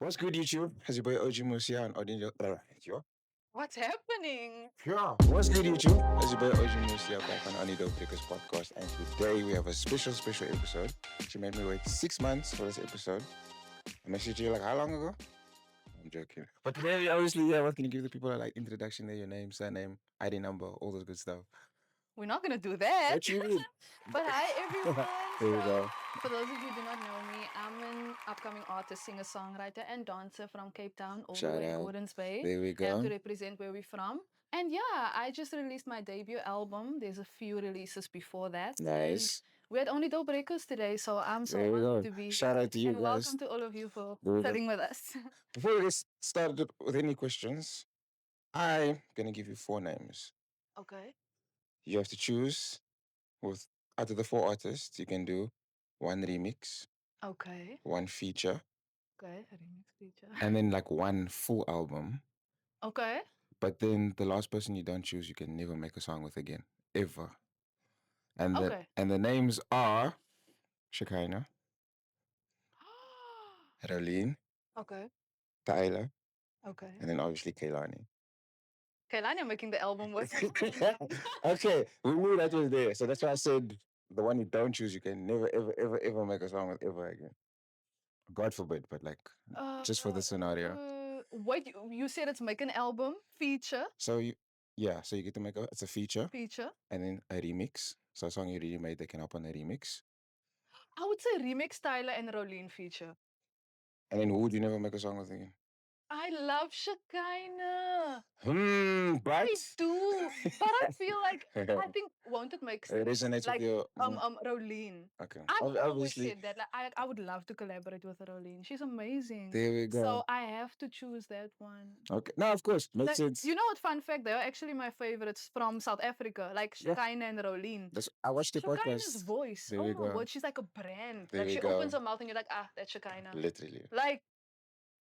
What's good, YouTube? Has your boy OG Musia on audio? What's happening? Yeah. What's good, YouTube? Has your boy OG Musia back on Anido Breakers podcast, and today we have a special episode. She made me wait 6 months for this episode. I messaged you like how long ago? I'm joking. But today, obviously, yeah. What can you give the people like introduction? There, your name, surname, ID number, all those good stuff. We're not gonna do that. What you mean? But hi everyone. There you go. For those of you who do not know me, I'm an upcoming artist, singer, songwriter, and dancer from Cape Town, all Shout the way in out. Gordons Bay. There we Have go. to represent where we're from. And yeah, I just released my debut album. There's a few releases before that. Nice. We had only Dope Breakers today, so I'm so There we honored go. to be Shout out to you and guys. welcome to all of you for There we go. sitting with us. Before we get started with any questions, I'm gonna give you 4 names. Okay. You have to choose with out of the 4 artists. You can do 1 remix, Okay. 1 feature, Okay. Remix feature. and then like 1 full album. Okay. But then the last person you don't choose, you can never make a song with again, ever. And Okay. the names are Shekinah, Rolene, Okay. Tyler, Okay. and then obviously Kaylani. Kaylani, I'm making the album with. Okay, we knew that was there, so that's why I said the one you don't choose, you can never, ever make a song with ever again. God forbid, but like just for the scenario. Wait, you said it's make an album feature. So so you get to make it's a feature and then a remix. So a song you already made, they can hop on a remix. I would say remix Tyler and Rolene feature. And then who would you never make a song with again? I love Shekinah. But I do, but I feel like I think won't it make sense? It resonates like with your Rolene. Okay. I've always Obviously. said that. Like, I would love to collaborate with Rolene. She's amazing. There we go. So I have to choose that one. Okay. No, of course. Makes sense. You know what? Fun fact, they are actually my favorites from South Africa, like Shekinah and Rolene. I watched the Shekinah's podcast. voice. There oh we my go. god, she's like a brand. There like we she go. opens her mouth and you're like, that's Shekinah. Literally. Like,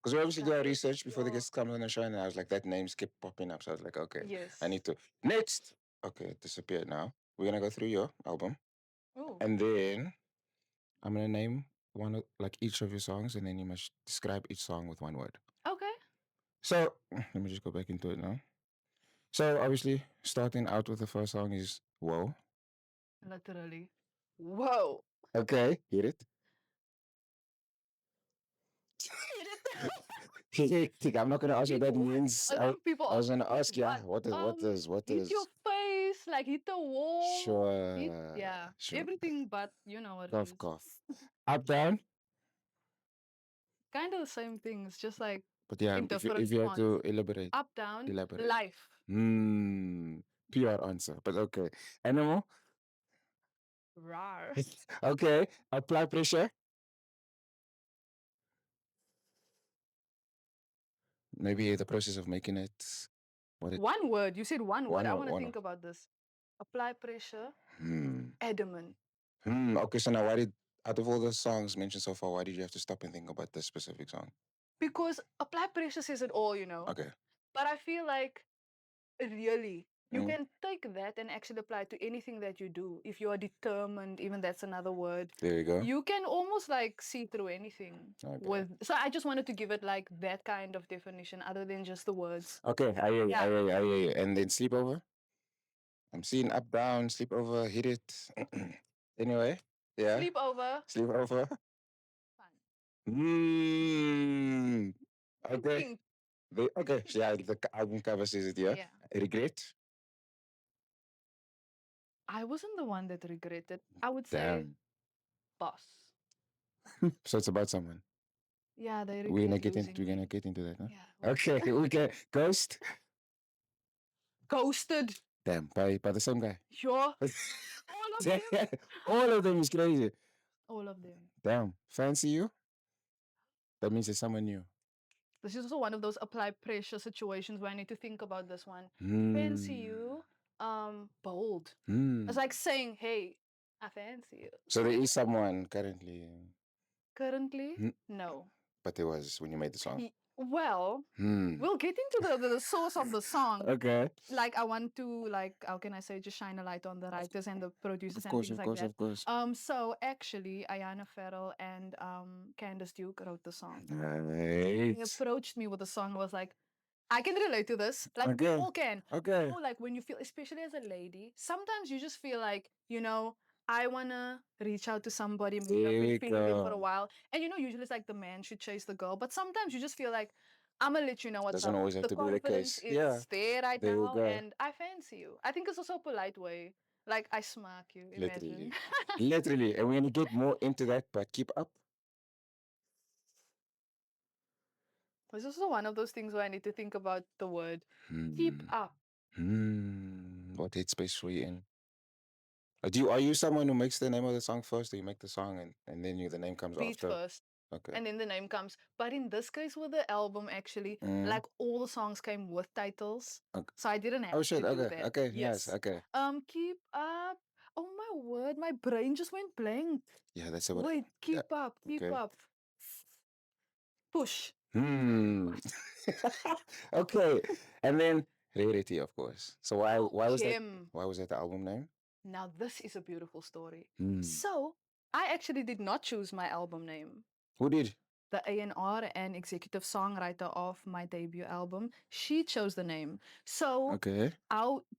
because we obviously do our guys, research before the yeah. guests come on the show, and I was like, that names kept popping up. So I was like, okay, Yes. I need to. Next. Okay, it disappeared now. We're going to go through your album. Ooh. And then I'm going to name one of, like each of your songs, and then you must describe each song with 1 word. Okay. So let me just go back into it now. So obviously, starting out with the first song is Whoa. Literally. Whoa. Okay, hear it. I'm not gonna ask you what that means. A lot of people I was gonna ask you, what? what is Hit your face, like hit the wall. Sure. Yeah. Sure. Everything but you know what Cough, it is. cough. Up, down. Kind of the same things, just like But yeah, in if you different have to fonts. elaborate. Up, down, Elaborate. life. PR answer, but okay. Animal. Rar. Okay. Apply pressure. Maybe the process of making it. One word. You said one word. I One want to word. think about this. Apply pressure. Hmm. Adamant. Okay, so now out of all the songs mentioned so far, why did you have to stop and think about this specific song? Because apply pressure says it all, you know. Okay. But I feel like really you can take that and actually apply it to anything that you do. If you are determined, even that's another word. There you go. You can almost like see through anything. Okay. So I just wanted to give it like that kind of definition other than just the words. Okay, I hear you. And then sleepover? I'm seeing up, down, sleepover, hit it. Anyway, yeah. Sleepover. Fun. Okay. Okay, so yeah, the album cover says it, yeah? Regret? I wasn't the one that regretted. I would say Damn. boss. So it's about someone. Yeah, they regret We're gonna get into that, huh? Yeah. Okay, okay. Ghost? Ghosted. Damn, by the same guy. Sure. All of them. All of them is crazy. All of them. Damn. Fancy you? That means it's someone new. This is also one of those apply pressure situations where I need to think about this one. Fancy you, bold. It's like saying, hey, I fancy you. So there is someone currently. Currently, no. But there was when you made the song. Well, we'll get into the source of the song. Okay. Like I want to, like, how can I say, just shine a light on the writers and the producers Of and course, things of like course, that. of course. So actually Ayana Farrell and Candace Duke wrote the song. Right. They approached me with the song. I was like, I can relate to this. Like we Okay. all can. Okay. Oh, like when you feel, especially as a lady, sometimes you just feel like, I wanna reach out to somebody. Maybe I've There been we feeling them for a go. while. And usually it's like the man should chase the girl. But sometimes you just feel like, I'm gonna let you know what's Doesn't up. always have The to be the confidence case. Yeah. is there right There we now, go. and I fancy you. I think it's also a polite way. Like I smack you, imagine. Literally. Literally. And we're going to get more into that, but keep up. It's also one of those things where I need to think about the word keep Hmm. up. What headspace were you in? Are you someone who makes the name of the song first, or you make the song and then the name comes Beat after? first. Okay. And then the name comes. But in this case, with the album, actually, Mm. like all the songs came with titles, Okay. so I didn't Oh have shit. to do Okay. that. Okay. Nice. Yes. Okay. Keep up. Oh my word, my brain just went blank. Yeah, that's about. Wait, Yeah. keep up, keep Okay. up. Push. Hmm. Okay. And then Rarity, of course. So why was that Gem. why was that the album name? Now this is a beautiful story. Hmm. So I actually did not choose my album name. Who did? The A&R and executive songwriter of my debut album, she chose the name. So Okay.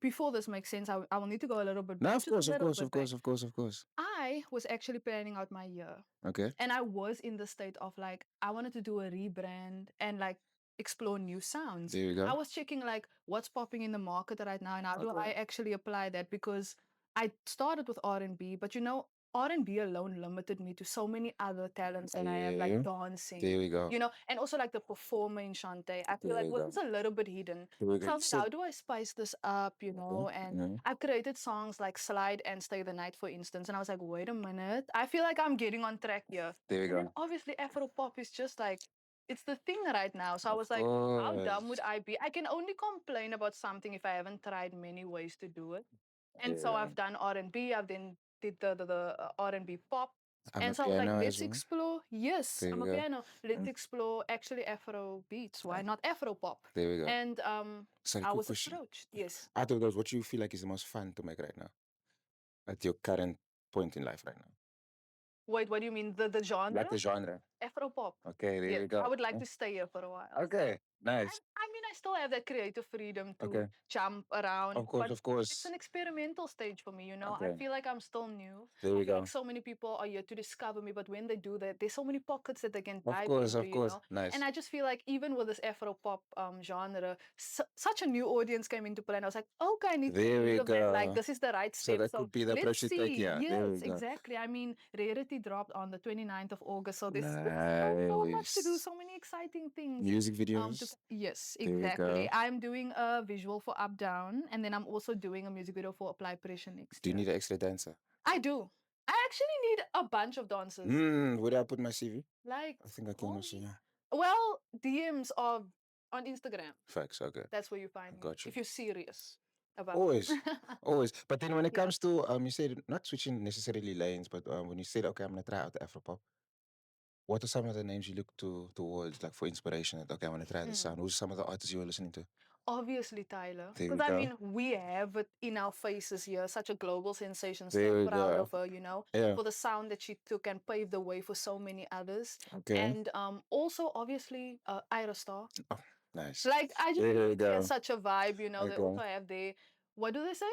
before this makes sense, I will need to go a little bit No, back, of just a course, of little course, bit of back. course, of course, of course. I was actually planning out my year. Okay. And I was in the state of like, I wanted to do a rebrand and like explore new sounds. There you I go. was checking like what's popping in the market right now and how do I Okay. actually apply that, because I started with R&B, but R&B alone limited me to so many other talents that I have, like Yeah. dancing, There we go. and also like the performer in Chante. I feel There like we well, go. it's a little bit hidden. There we go. So I You was like, said how do I spice this up, okay. And I've created songs like Slide and Stay the Night, for instance. And I was like, wait a minute. I feel like I'm getting on track here. There we And then go. obviously Afro pop is just like, it's the thing right now. So I Of was like, how dumb would course. I be? I can only complain about something if I haven't tried many ways to do it. And so Yeah. I've done R&B. I've then did the R&B pop. I'm a And so I was like, piano as let's well. explore. Yes, There I'm we a go. piano. Let's explore actually Afro beats. Why not Afro pop? There we go. And Sorry, I quick was question. approached. Yes. Out of those, what do you feel like is the most fun to make right now? At your current point in life right now? Wait, what do you mean? The genre? Like the genre. Afro pop. Okay, there Yeah, we I go. would like to stay here for a while. Okay, nice. I mean, I still have that creative freedom to Okay. jump around, but Of it's course. an experimental stage for me, I Okay. feel like I'm still new. There I we feel like go. so many people are here to discover me, but when they do that, there's so many pockets that they can Of dive course, into, of course. Nice. And I just feel like even with this Afro pop genre, such a new audience came into play, and I was like, okay, I need to There read we of that. Like, go. this is the right So step. that So could be the let's approach to take. see. Yeah, there we Yes, go. exactly. I mean, Rarity dropped on the 29th of August, so there's so much to do, Nice. so many exciting things. Music videos. Yes, There we exactly. go. I'm doing a visual for Up Down, and then I'm also doing a music video for Apply Pressure next Do you year. need an extra dancer? I do. I actually need a bunch of dancers. Where do I put my CV? Like, I think I can call also, me. yeah. Well, DMs are on Instagram. Facts, okay. That's where you find me. Got you. If you're serious about Always. Always. But then when it Yeah. comes to you said not switching necessarily lanes, but when you said, okay, I'm gonna try out the Afropop, what are some of the names you look towards, like for inspiration? That, okay, I want to try this sound. Who's some of the artists you were listening to? Obviously, Tyler. There Because we I go. mean, we have it in our faces here. Such a global sensation. There So we proud go. of her, Yeah. for the sound that she took and paved the way for so many others. Okay. And also, obviously, Ira Star. Oh, nice. Like, I just There we think she has go. such a vibe, They Okay. also have their, what do they say?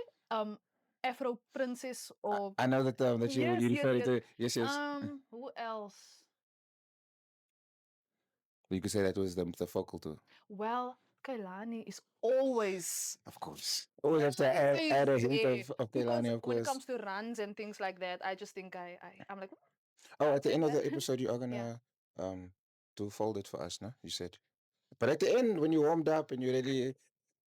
Afro Princess or. I know that that you Yes, you yes, referring yes. to. Yes, yes. Who else? You could say that was the focal too. Well, Kailani is always Of course. Always have to add a hint there. of Because Kehlani, of when it course. comes to runs and things like that, I just think I'm like, Oh, at the end of the that. episode, you are Yeah. gonna do fold it for us, no? You said. But at the end, when you warmed up and you ready,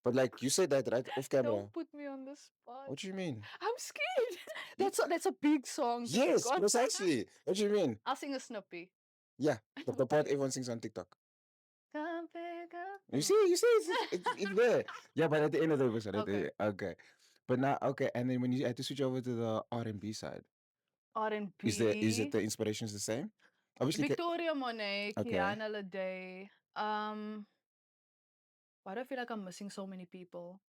but like you said that right off camera. Don't put me on the spot. What do you mean? I'm scared. That's a big song to sing Yes, on. precisely. What do you mean? I'll sing a snippy. Yeah, the part everyone sings on TikTok. Come pick up. You see, it's there. Yeah, but at the end of the episode, Okay. Okay. But now, okay, and then when you had to switch over to the R&B side, is it R&B. the inspirations the same? Obviously, Victoria Monet, okay. Kiana Lede. Why do I feel like I'm missing so many people?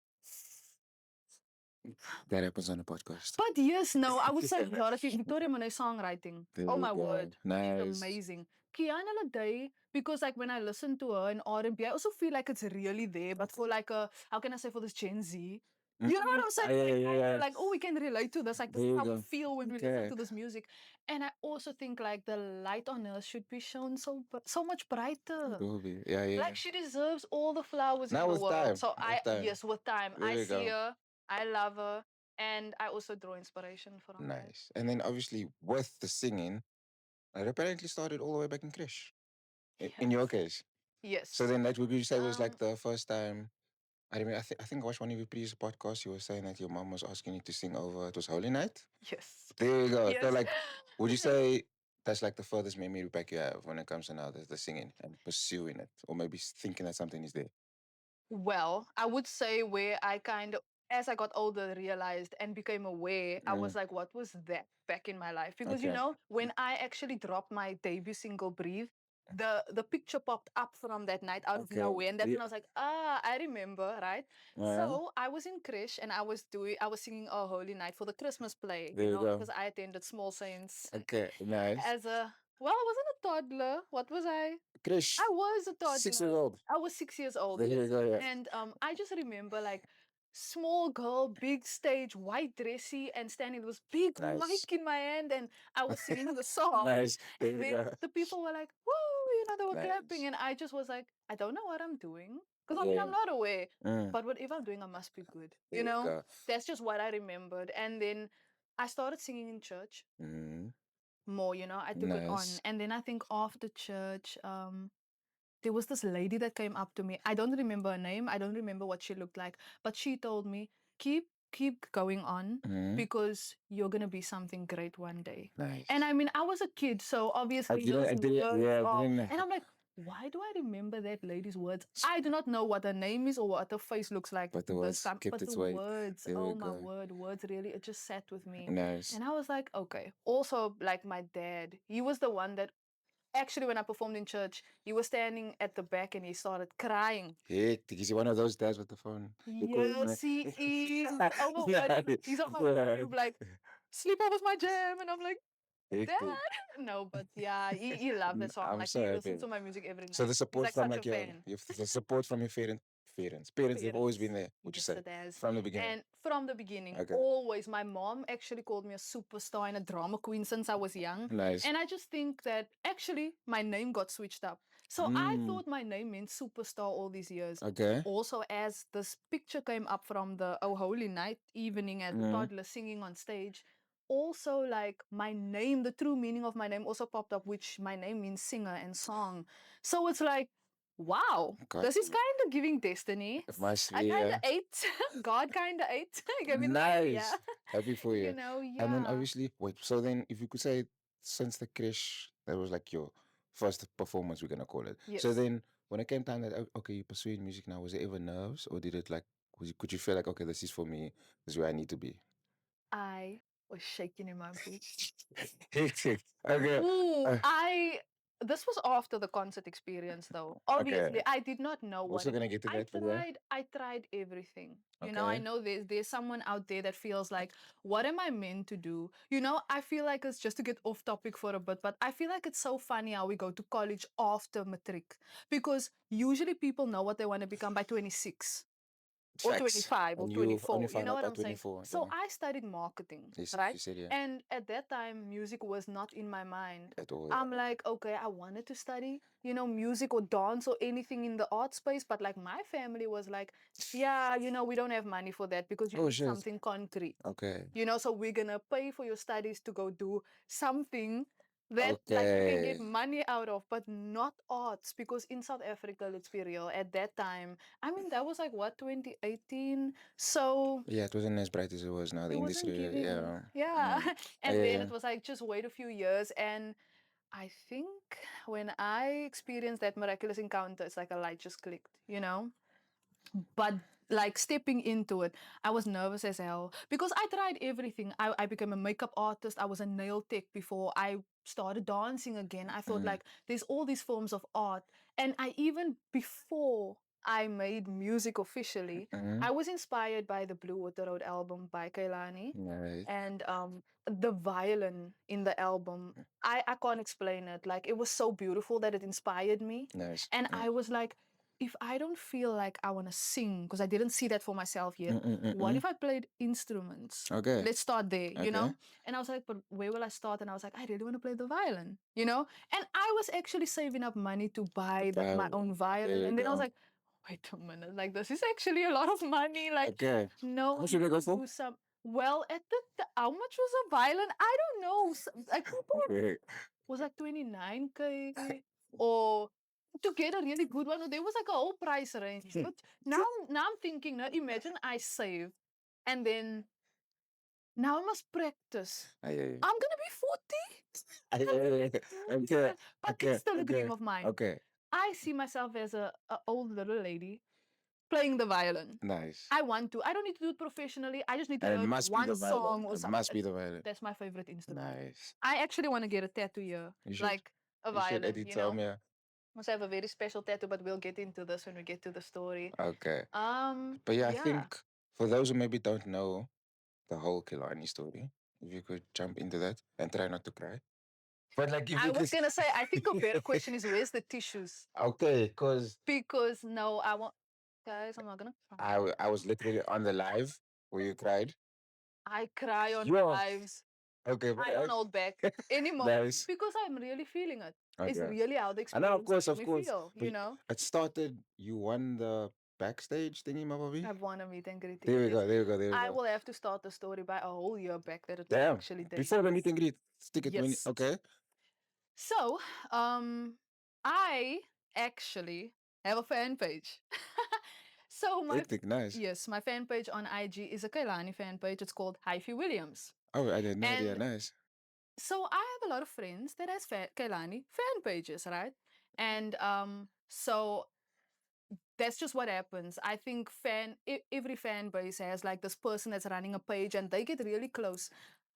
That happens on the podcast. But yes, no, I would say majority Victoria Monet songwriting. There Oh we my go. word, she's Nice. amazing. Kiana Lede, because like when I listen to her in R&B, I also feel like it's really there. But for like a, how can I say, for this Gen Z, you know what I'm saying? Yeah, yeah, Like, yeah, oh, yeah. like, oh, we can relate to this. Like, this There is you how we go. feel when we listen Okay. to this music. And I also think like the light on her should be shown so much It brighter. will be. Yeah, yeah, Like yeah. she deserves all the flowers in Now the with world. time. So With time. yes, with time, There I we see go. her, I love her, and I also draw inspiration from that. Nice. And then obviously with the singing, it apparently started all the way back in Krish. In your Yes. case. So Yes. then that would you say was like Um, the first time. I mean, I think I watched one of your previous podcasts. You were saying that your mom was asking you to sing over. It was Holy Night. yes. There you go. So Yes. like, would you say that's like the furthest memory back you have when it comes to now the singing and pursuing it, or maybe thinking that something is there? Well, I would say where I kind of, as I got older, realized and became aware, I was like, what was that back in my life? Because, you Okay. know, when I actually dropped my debut single, Breathe, the picture popped up from that night out of Okay. nowhere. And that's Yeah. when I was like, I remember, right? Uh, So I was in Krish and I was singing Oh Holy Night for the Christmas play, there you go. because I attended Small Saints Okay. Nice. as well, I wasn't a toddler. What was I? Krish, I was a 6 years toddler. old. I was 6 years old, There you yes. go. Yeah. And I just remember like small girl, big stage, white dressy, and standing with this big Nice. mic in my hand, and I was singing the song. Nice. There And you then go. the people were like, "Whoa!" They were clapping, Nice. and I just was like, "I don't know what I'm doing, because I mean I'm Yeah. not aware, Mm, but whatever I'm doing, I must be good." there you go. That's just what I remembered. And then I started singing in church Mm, more. I took it on, nice. and then I think after church, there was this lady that came up to me. I don't remember her name. I don't remember what she looked like, but she told me, keep going on, Mm, because you're gonna be something great one day. And nice. I mean, I was a kid, so I obviously didn't, those I didn't, words yeah, I are, didn't. and I'm like, why do I remember that lady's words? I do not know what her name is or what her face looks like But the this words time, kept but the its weight. words, There we oh my go. word, words really, it just sat with me. Nice. And I was like, okay. Also, like my dad, he was the one that actually, when I performed in church, he was standing at the back and he started crying. Hectic. Is he one of those dads with the phone? You call him Yes, he is. Oh my word. He's on my Nice. YouTube like, sleep over my jam. And I'm like, Dad? Hectic. No, but yeah, he loved the song. I'm Like, so he listens happy. to my music every So night. the He's support like from such a like your, fan. the support from your parents they've always been Parents. there. Would you Yes, say it has. from the beginning? And from the beginning, Okay. always, my mom actually called me a superstar and a drama queen since I was young. Nice. And I just think that actually my name got switched up. So I Mm. thought my name meant superstar all these years. Okay. Also, as this picture came up from the Oh Holy Night evening as a Mm. toddler singing on stage, also like my name, the true meaning of my name also popped up, which my name means singer and song. So it's like, wow, Got this is you. kind of giving destiny. It must I be. kind of Yeah. ate. God kind of ate. Gave me this idea. Nice. Happy for you. And then Yeah. obviously, wait. So then, if you could say, since the crash, that was like your first performance, we're gonna call it. So Yes. then, when it came time that okay, you're pursuing music now, was it ever nerves, or did it like, could you feel like okay, this is for me, this is where I need to be? I was shaking in my boots. Hectic. Okay. Ooh, Uh, this was after the concert experience though. okay. Obviously, I did not know what Also it gonna get to I that, but yeah. tried everything. I Okay. know there's someone out there that feels like, what am I meant to do? I feel like it's just to get off topic for a bit, but I feel like it's so funny how we go to college after matric, because usually people know what they want to become by 26 or Facts. 25 or And you only 24. You found know out what by I'm saying? 24. So Yeah. I studied marketing, Yes, right? you said yeah. And at that time, music was not in my mind. At all. Yeah. I'm like, okay, I wanted to study, music or dance or anything in the art space, but like my family was like, yeah, we don't have money for that because you Oh need shit. something concrete. Okay. So we're gonna pay for your studies to go do something that like you can get Okay. money out of, but not arts, because in South Africa, let's be real, at that time, I mean that was like what, 2018. So Yeah, it wasn't as bright as it was now. The it wasn't industry, giving, yeah. yeah. Mm. And then Yeah. it was like, just wait a few years. And I think when I experienced that miraculous encounter, it's like a light just clicked. But like stepping into it, I was nervous as hell because I tried everything. I became a makeup artist. I was a nail tech before I started dancing again. I thought like there's all these forms of art. And I even before I made music officially, Mm-hmm. I was inspired by the Blue Water Road album by Kailani. Nice. And the violin in the album, I can't explain it. Like it was so beautiful that it inspired me. Nice. And Yeah. I was like, if I don't feel like I want to sing, because I didn't see that for myself yet, what Mm-mm-mm-mm. if I played instruments? Okay. Let's start there, you Okay. know? And I was like, but where will I start? And I was like, I really want to play the violin, you know? And I was actually saving up money to buy my own There violin. you And then I was go. like, wait a minute, like this is actually a lot of money. Like, Okay. no, How I much did need it go to for? do some. Well, at how much was a violin? I don't know. Like people Okay. was like 29K or to get a really good one. There was like a whole price range. But now I'm thinking, now imagine I save and then now I must practice. Ay, I'm gonna be 40. ay, I'm gonna ay, be ay. 40. Okay. But it's Okay. still a dream Okay. of mine. Okay. I see myself as a old little lady playing the violin. Nice. I want to. I don't need to do it professionally. I just need to And it learn must be the one violin. song or It something. must be the violin. That's my favorite instrument. Nice. I actually want to get a tattoo here, You should. like a You should violin, edit you some, know. yeah. Must have a very special tattoo, but we'll get into this when we get to the story. Okay. But yeah, I Yeah. think for those who maybe don't know the whole Kilani story, if you could jump into that and try not to cry. But like if I you was could gonna say, I think a better question is where's the tissues? Okay, because Because no, I want guys, I'm not gonna cry. I was literally on the live where you cried. I cry on Yo. lives. Okay, I don't hold back anymore nice. because I'm really feeling it. It's Okay. really how the I know, experience made of me course. feel, you But know. it started, you won the backstage thingy, my baby. I've won a meet and greet There ticket, we yes. go, there we go, there we I go. will have to start the story by a whole year back that it was Damn. actually Before the meet dangerous. and greet, stick it when Yes. okay. So, I actually have a fan page. So Hectic, nice. yes, my fan page on IG is a Kailani fan page. It's called Hyphy Williams. Oh, I had no idea. And Nice. so I have a lot of friends that has Kailani fan pages, right? And so that's just what happens. I think every fan base has like this person that's running a page and they get really close.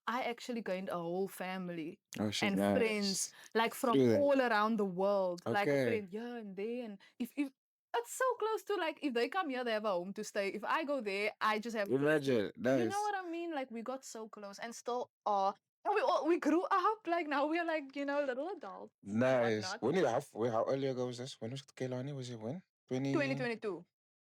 I actually gained a whole family Oh shit, and friends nice. like from Through that. all around the world. Like a Okay. friend here and there. And if it's so close to like if they come here, they have a home to stay. If I go there, I just have Imagine. you know Nice. what I mean? Like we got so close and still are. And we grew up. Like now we're like, you know, little adults and Nice. whatnot. When did how early ago was this? When was Kelani? Was it when? 20. 2022.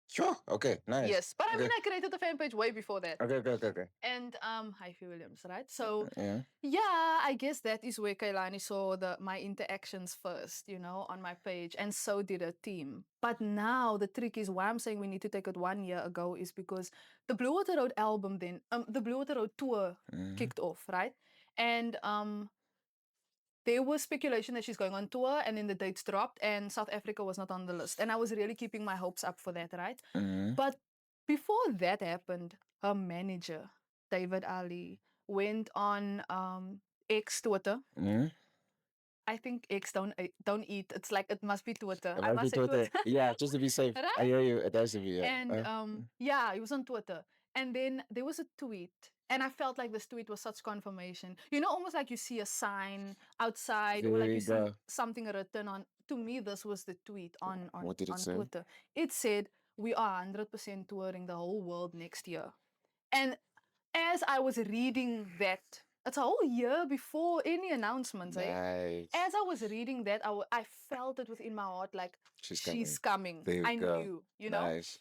Sure. Okay. Nice. Yes. But I mean Okay. I created the fan page way before that. Okay. Okay. Okay. Okay. And Hyphy Williams, right? So Yeah. yeah, I guess that is where Kailani saw my interactions first, you know, on my page, and so did her team. But now the trick is why I'm saying we need to take it 1 year ago is because the Blue Water Road album then the Blue Water Road tour Mm-hmm. kicked off, right? And there was speculation that she's going on tour, and then the dates dropped, and South Africa was not on the list. And I was really keeping my hopes up for that, right? Mm-hmm. But before that happened, her manager, David Ali, went on X Twitter. Mm-hmm. I think X don't eat. It's like it must be Twitter. It I must be must say Twitter. Twitter. Yeah, just to be safe. I Right? hear you. It has to be. Yeah. And yeah, it was on Twitter. And then there was a tweet. And I felt like this tweet was such confirmation. You know, almost like you see a sign outside or There like we you see go. something written on. To me, this was the tweet What did it on say? Twitter. It said, we are 100% touring the whole world next year. And as I was reading that, it's a whole year before any announcements, eh? Nice. As I was reading that, I felt it within my heart like, She's coming. There we I go. knew, you know? Nice.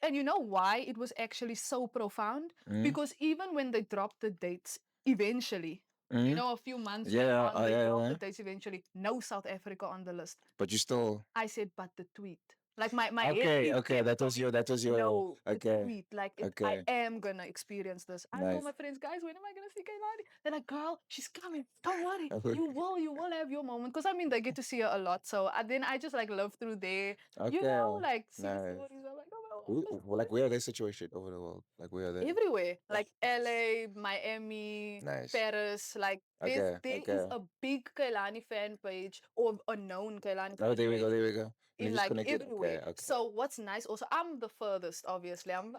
And you know why it was actually so profound? Mm-hmm. Because even when they dropped the dates eventually, you Mm-hmm. know, a few months later Yeah. on, Oh they yeah. dropped Yeah. the dates eventually. No South Africa on the list. But you still. I said, but the tweet. Like my head Okay. kept Okay. That was going, your. That was your. no, the Okay. tweet. Like I Okay. am gonna experience this. I told Nice. my friends, guys, when am I gonna see Kailani? They're like, girl, she's coming. Don't worry. Okay. You will have your moment. Because I mean, they get to see her a lot. So then I just like love through there, you Okay. know, like see Nice. stories. I'm like, oh Like where are they situated over the world? Like where are they? Everywhere, like LA, Miami, Nice. Paris. Like Okay. there is Okay. a big Kailani fan page or a known Kailani Oh, fan there we go. page There we go. And they in just like connected. Okay. everywhere. Okay. So what's nice also, I'm the furthest, obviously. I'm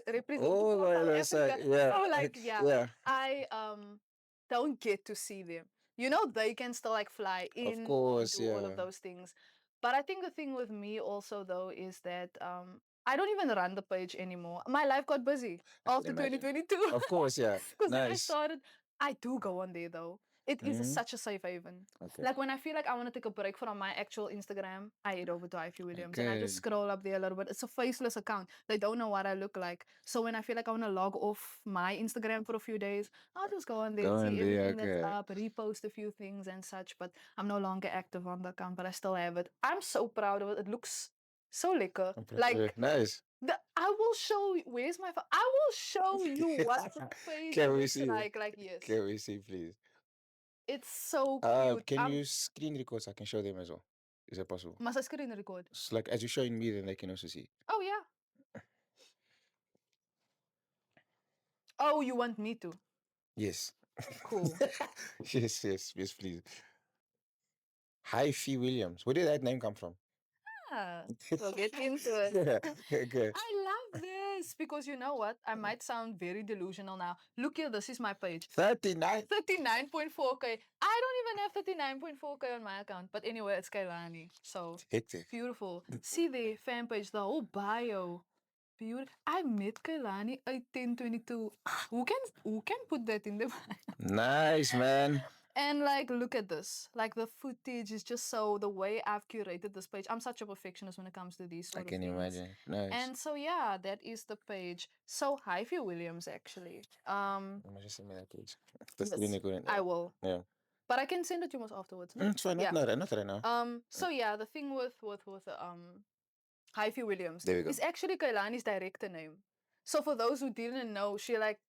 representing Oh, from well, South that's Africa. yeah. So like yeah, Yeah. I don't get to see them. You know, they can still like fly Of in or course. do all of Yeah. those things. But I think the thing with me also though is that I don't even run the page anymore. My life got busy I can after imagine. 2022. Of course. Yeah. Because then I Nice. started, I do go on there though. It is Hmm. such a safe haven. Okay. Like when I feel like I want to take a break from my actual Instagram, I head over to Ivy Williams and I just Okay. scroll up there a little bit. It's a faceless account. They don't know what I look like. So when I feel like I want to log off my Instagram for a few days, I'll just go on there, Go in see there. everything that's Okay. up, repost a few things and such. But I'm no longer active on the account, but I still have it. I'm so proud of it. It looks so lekker. Like Nice. I will show you. Where's my phone? I will show you what the page Can we looks see? like. Like yes, Can we see, please? it's so cute. Can you screen record so I can show them as well? Is that possible? Must I screen record? It's like as you're showing me, then they can also see. Oh yeah. Oh, you want me to? Yes. Cool. Yes, yes, yes, please. Hi, Fee Williams. Where did that name come from? Yeah, we'll get into it. Yeah. Okay. I love this because you know what? I might sound very delusional now. Look here, this is my page. 39. 39.4K. I don't even have 39.4K on my account. But anyway, it's Kailani. So Hectic. beautiful. See the fan page, the whole bio. Beautiful. I met Kailani at 1022. Who can put that in the bio? Nice, man. And like, look at this. Like the footage is just so the way I've curated this page. I'm such a perfectionist when it comes to these I sort of can things. imagine. Nice. And so yeah, that is the page. So Hyphy Williams actually. Let me just send me that page. That's Yes, really good. I will. Yeah. But I can send it to you afterwards. No? It's fine. Yeah. Not right now. So yeah, the thing with Hyphy Williams There we go. is actually Kailani's director name. So for those who didn't know, she like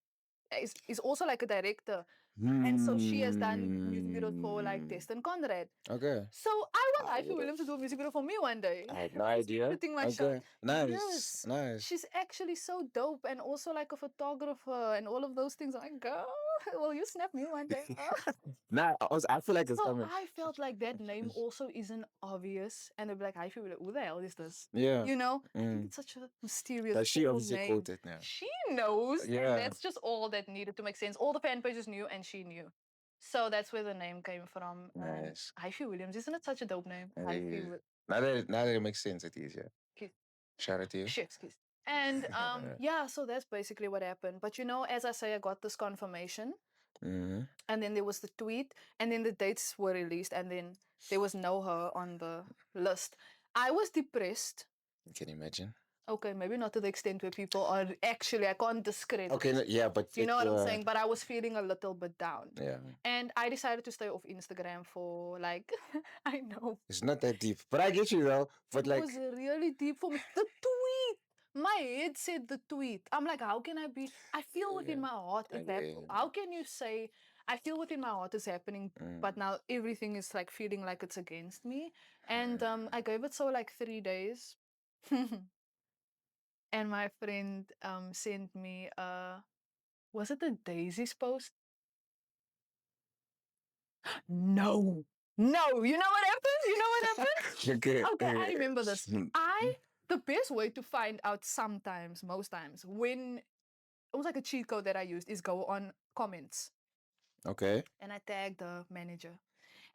is also like a director. And so she has done music videos for like Destin Conrad. Okay. So I want Ivy Williams to do a music video for me one day. I had no idea. Shooting my shot. Okay. Nice. Yes. Nice. She's actually so dope and also like a photographer and all of those things. I'm like, girl, will you snap me one day? Nah, I feel like it's So coming. I felt like that name also isn't obvious. And they'd be like, Ivy Williams, who the hell is this? Yeah. You know? I think Mm. it's such a mysterious That she cool obviously name. quoted now. She knows. Yeah. And that's just all that needed to make sense. All the fan pages knew and she knew. So that's where the name came from. Nice. Hyphy Williams, isn't it such a dope name? It Hyphy is. Williams. Now that it makes sense, it is, yeah. Okay. Shout out to you. Chef's kiss. And yeah, so that's basically what happened. But you know, as I say, I got this confirmation. Mm-hmm. And then there was the tweet, and then the dates were released, and then there was no her on the list. I was depressed. Can you imagine? Okay, maybe not to the extent where people are actually, I can't discredit. Okay, yeah, but you know what I'm saying? But I was feeling a little bit down. Yeah. And I decided to stay off Instagram for like, I know. It's not that deep. But I get you though. But It like was really deep for me. The tweet! My head said the tweet. I'm like, how can I be? I feel within my heart is that. How can you say, I feel within my heart is happening, but now everything is like feeling like it's against me. And I gave it so like 3 days. And my friend sent me, was it a Daisy's post? No. No, you know what happened? You know what happened? Okay, I remember this. The best way to find out sometimes, most times, when it was like a cheat code that I used is go on comments. Okay. And I tagged the manager.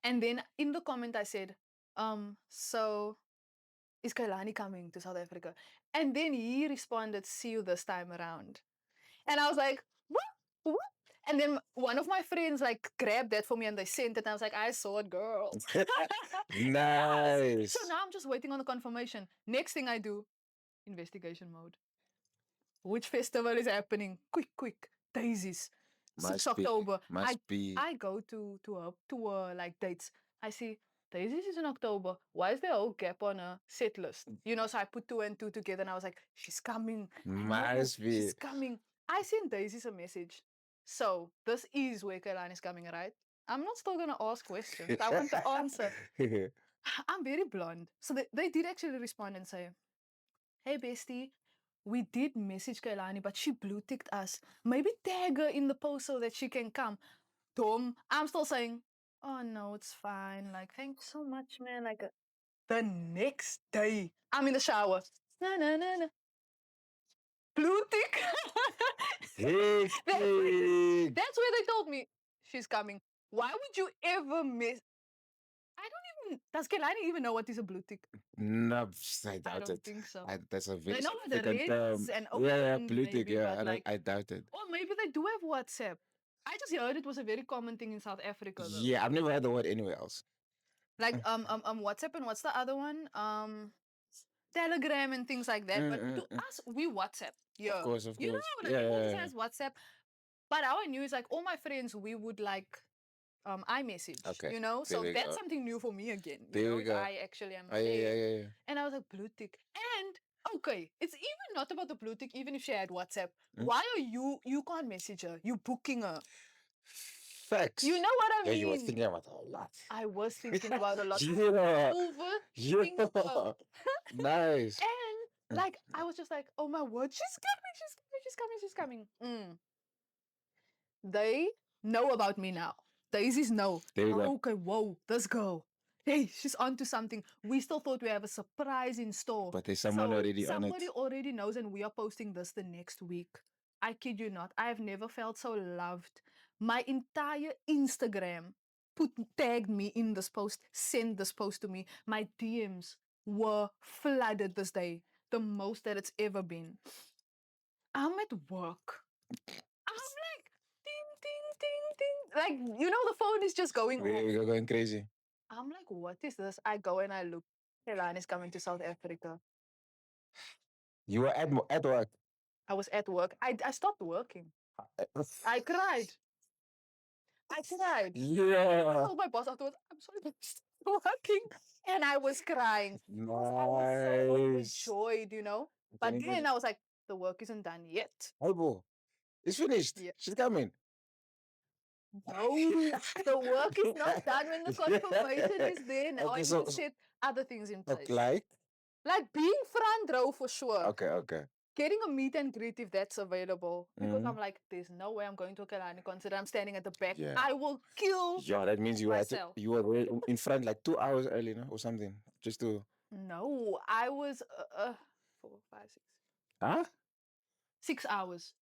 And then in the comment I said, so is Kailani coming to South Africa? And then he responded, see you this time around. And I was like, what? What? And then one of my friends like grabbed that for me and they sent it. And I was like, I saw it, girl. Nice. So now I'm just waiting on the confirmation. Next thing I do, investigation mode. Which festival is happening? Quick. Daisies. 6 October. I go to like dates. I see Daisies is in October. Why is there a whole gap on a set list? You know, so I put 2 and 2 together and I was like, she's coming. Must be. She's coming. I sent Daisies a message. So this is where Kailani is coming, right? I'm not still gonna ask questions. I want to answer. I'm very blonde. So they did actually respond and say, hey bestie, we did message Kailani, but she blue ticked us. Maybe tag her in the post so that she can come. Tom, I'm still saying, oh no, it's fine. Like, thanks so much, man. Like, the next day, I'm in the shower. Na na na na. Blue tick. Hectic. That's where they told me she's coming. Why would you ever miss? I don't even. Does Kelani even know what is a blue tick? No, I I doubt don't it. think so. That's a very They know what the significant reds term. and Yeah, open politic. maybe, Yeah, but like, I doubt it. or maybe they do have WhatsApp. I just heard it was a very common thing in South Africa though. Yeah, I've never heard the word anywhere else. Like WhatsApp and what's the other one? Telegram and things like that. But to us, we WhatsApp. Yeah. Of course, of You know course. like Yeah, everyone yeah, just yeah. has WhatsApp. But how I knew is like all my friends, we would like iMessage, Okay, you know? there So we that's go. something new for me again. You There know, we if go. I actually am Oh, yeah, yeah, there. yeah, yeah. And I was like, blue tick. And okay, it's even not about the blue tick, even if she had WhatsApp. Mm. Why are you can't message her? You booking her. Facts. You know what I Yeah, you were mean? thinking about a lot. I was thinking about a lot. Yeah. Overthinker. Yeah. Nice. And like I was just like, oh my word, she's coming, she's coming, she's coming, she's coming. They know about me now. Daisies know. There we go. Okay, whoa, this girl. Hey, she's onto something. We still thought we have a surprise in store. But there's someone So already on somebody it. already knows, and we are posting this the next week. I kid you not. I have never felt so loved. My entire Instagram tagged me in this post, sent this post to me. My DMs were flooded this day, the most that it's ever been. I'm at work. I'm like, ding, ding, ding, ding. Like, you know, the phone is just going There off. we go, going crazy. I'm like, what is this? I go and I look. Kelan is coming to South Africa. You were at work. I was at work. I stopped working. I cried. I cried. I Yeah. told my boss afterwards, I'm sorry, but I'm still working. And I was crying. I was so Nice. overjoyed, you know. I But can then imagine. I was like, the work isn't done yet. Hey, bro. It's finished. Yeah. She's coming. No, the work is not done when the confirmation is there. Now I Okay, need so to set other things in place. like. Like being front row for sure. Okay, okay. Getting a meet and greet if that's available. Because I'm Mhm. like, there's no way I'm going to Kalani. Consider I'm standing at the back. Yeah. I will kill Yeah, that means you had to. myself. You were in front like 2 hours early, no, or something, just to. No, I was 4, 5, 6. Huh? 6 hours.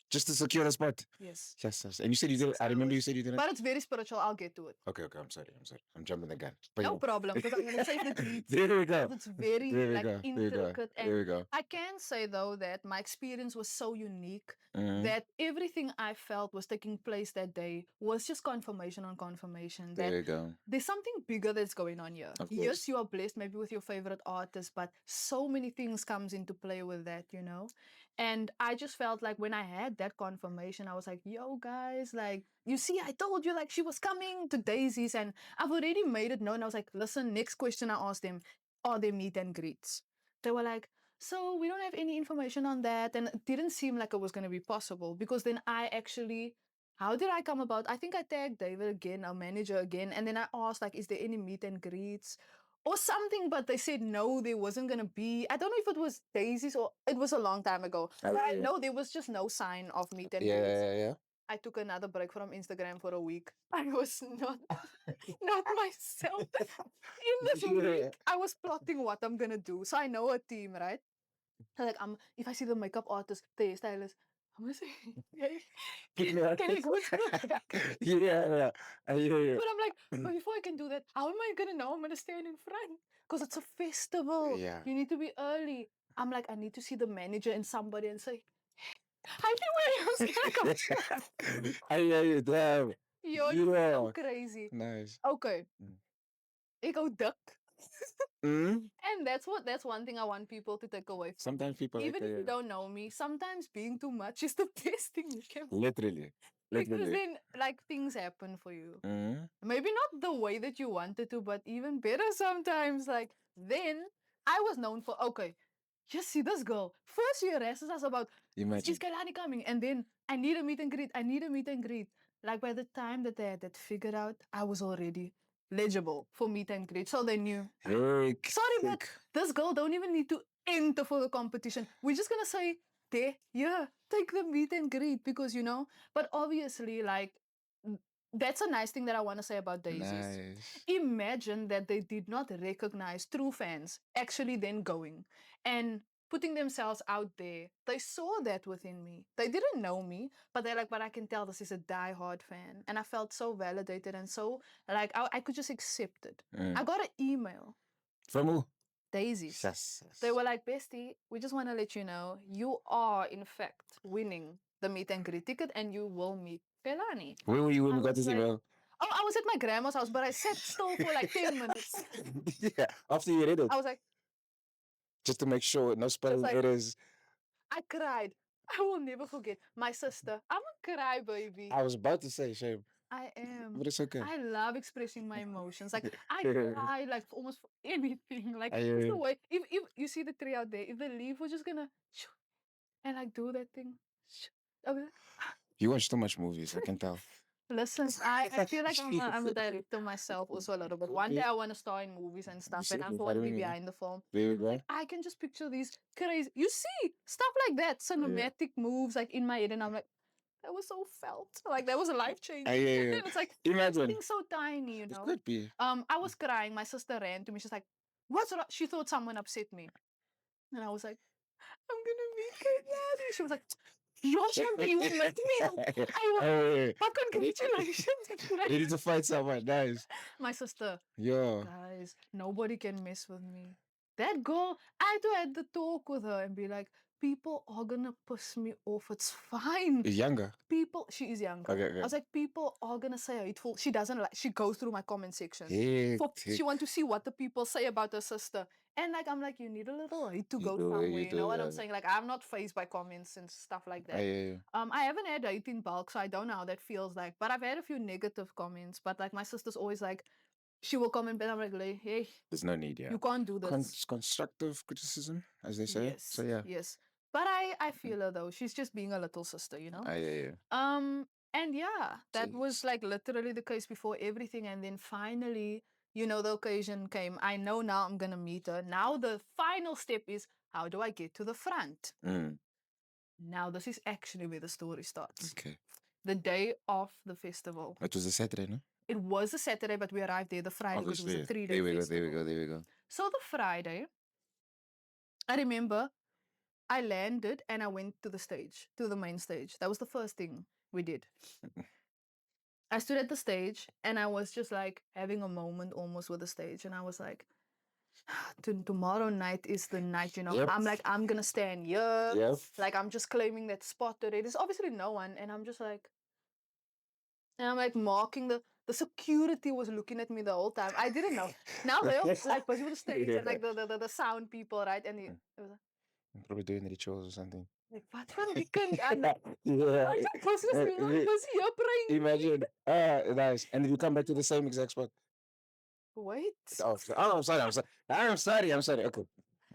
Just to secure the spot. Yes. Yes, yes. And you said you did. I remember you said you didn't. But it's very spiritual. I'll get to it. Okay, okay. I'm sorry. I'm sorry. I'm jumping the gun. But No yeah. problem, because I'm gonna save the greets. There we go. It's very There we like go. There we go. intricate, There we and go. I can say though that my experience was so unique Mhm. that everything I felt was taking place that day was just confirmation on confirmation There that you go. there's something bigger that's going on here. Of Yes, course. you are blessed maybe with your favorite artist, but so many things comes into play with that, you know. And I just felt like when I had that confirmation, I was like, yo guys, like, you see, I told you, like, she was coming to Daisy's, and I've already made it known. I was like, listen, next question I asked them, are there meet and greets? They were like, so we don't have any information on that. And it didn't seem like it was going to be possible, because then I actually, how did I come about? I think I tagged David again, our manager again, and then I asked, like, is there any meet and greets or something? But they said no, there wasn't going to be. I don't know if it was Daisy's or it was a long time ago. But I know there was just no sign of meet and Yeah, greets. yeah, yeah. I took another break from Instagram for a week. I was not myself. In this Yeah. week, I was plotting what I'm gonna do. So I know a team, right? So like if I see the makeup artist, the hairstylist, I'm gonna say, hey, can we go to the back? Yeah, yeah. I hear you. But I'm like, but before I can do that, how am I gonna know I'm gonna stand in front? Because it's a festival. Yeah. You need to be early. I'm like, I need to see the manager and somebody and say, Hi, Williams, can I come? I hear you. Damn. Yo, it's so Yeah. crazy. Nice. Okay. Mm. Ik go duck. Mm? And that's one thing I want people to take away from Sometimes me. people Even like if you don't know me, sometimes being too much is the best thing you can. literally. Because Literally. then like things happen for you. Mm? Maybe not the way that you wanted to, but even better sometimes. Like then I was known for okay, just see this girl. First you harass us about Imagine. is Kailani coming? And then I need a meet and greet. I need a meet and greet. Like by the time that they had that figured out, I was already legible for meet and greet. So they knew. Hey, Sorry, but this girl don't even need to enter for the competition. We're just gonna say, there, yeah, take the meet and greet because but obviously, like, that's a nice thing that I want to say about Daisies. Nice. Imagine that they did not recognize true fans actually then going and putting themselves out there. They saw that within me. They didn't know me, but they're like, but I can tell this is a die-hard fan. And I felt so validated and so like I could just accept it. I got an email. From who? Daisies. Yes. They were like, Bestie, we just want to let you know you are, in fact, winning the meet and greet ticket and you will meet Pelani. Where were you when I we got was this like, email? oh, I was at my grandma's house, but I sat still for like 10 minutes. Yeah, after you read it, I was like, just to make sure no it's spelling like, errors. I cried. I will never forget. My sister, I'm a cry baby. I was about to say, shame, I am. but it's okay. I love expressing my emotions. Like I cry like for almost for anything. Like I it's the way if you see the tree out there, if the leaf was just gonna and like do that thing. I'll be like, You watch too much movies, I can tell. listen, I feel like I'm a director myself also a little bit. One day I want to star in movies and stuff, and I want to be behind the film. There we go. Like I can just picture these crazy, you see stuff like that, cinematic moves like in my head, and I'm like, that was so felt, like that was a life changing. And it's like Imagine. something so tiny, It could be. I was crying. My sister ran to me. She's like, "What's wrong?" She thought someone upset me, and I was like, "I'm gonna meet Kaylani." She was like, "Yo, Chante, you met me." I was, congratulations. Ready to fight someone. Nice. My sister, Yo. guys, nobody can mess with me. That girl, I had to talk with her and be like, people are gonna piss me off. It's fine. He's younger. People, she is younger. Okay, okay. I was like, people are gonna say hateful. She doesn't like. She goes through my comment section. Hectic. She want to see what the people say about her sister. And like, I'm like, you need a little hate to You go do, somewhere. you You know do, what I'm yeah. saying? Like, I'm not fazed by comments and stuff like that. Yeah. I haven't had hate in bulk, so I don't know how that feels like. But I've had a few negative comments. But like, my sister's always like, she will comment, and I'm like, hey, There's no need, yeah. you can't do this. Constructive criticism, as they say. Yes. So yeah. Yes. But I feel her though. She's just being a little sister, you know? Yeah. And yeah, that was like literally the case before everything. And then finally, the occasion came. I know now I'm gonna meet her. Now the final step is, how do I get to the front? Now this is actually where the story starts. Okay. The day of the festival. It was a Saturday, no? It was a Saturday, but we arrived there the Friday because it was a 3-day festival. There we go. So the Friday, I remember I landed and I went to the stage, to the main stage. That was the first thing we did. I stood at the stage and I was just like having a moment almost with the stage. And I was like, tomorrow night is the night, Yep. I'm like, I'm going to stand here. Yep. Like, I'm just claiming that spot today. There's obviously no one. And I'm just like, and I'm like marking the security was looking at me the whole time. I didn't know. Now they're like busy with the stage and like the sound people, right? And it was like, I'm probably doing rituals or something. like, wat van weekend? And Yeah. was here praying. Imagine. Nice. And then you come back to the same exact spot. Wait. Oh, I'm sorry.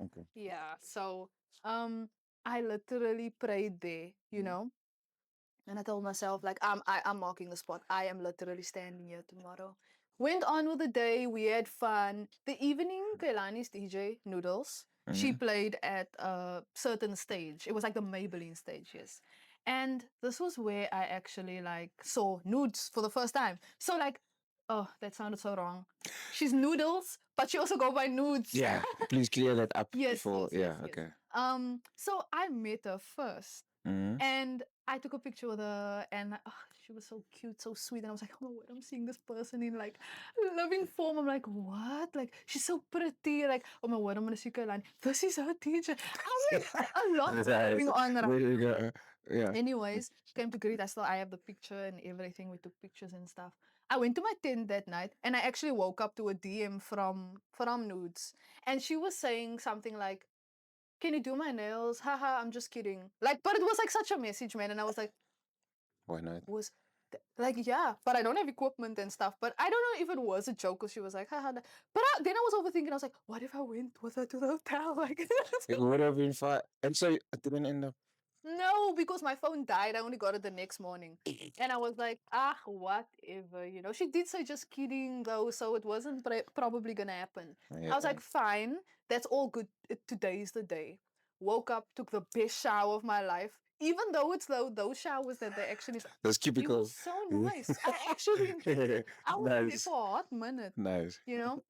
Okay. Yeah. So I literally prayed there, and I told myself, like, I'm marking the spot. I am literally standing here tomorrow. Went on with the day. We had fun. The evening, Kailani's DJ, Noodles, she played at a certain stage. It was like the Maybelline stage, yes. And this was where I actually, like, saw Nudes for the first time. So, like, oh, that sounded so wrong. She's Noodles, but she also go by Nudes. Yeah, please clear that up Yes, before. yes. Okay. So I met her first. And I took a picture with her, and she was so cute, so sweet. And I was like, oh my word, I'm seeing this person in like loving form. I'm like, what? Like, she's so pretty. Like, oh my word, I'm gonna see Kailani. This is her teacher. I'm like, a lot going on. There you go. Yeah. Anyways, came to greet. I have the picture and everything. We took pictures and stuff. I went to my tent that night, and I actually woke up to a DM from Nudes, and she was saying something like, can you do my nails? Haha, I'm just kidding. Like, but it was like such a message, man. And I was like, why not? Like, yeah, but I don't have equipment and stuff. But I don't know if it was a joke because she was like, haha. But then I was overthinking. I was like, what if I went with her to the hotel? Like, it would have been fun. And so it didn't end up. No, because my phone died. I only got it the next morning. And I was like, ah, whatever. She did say just kidding, though, so it wasn't probably going to happen. I was Yeah. like, fine, that's all good. Today's the day. Woke up, took the best shower of my life. Even though it's those showers that they actually. Those It was cubicle. so nice. I actually enjoyed it. I was there Nice. for a hot minute, Nice. you know?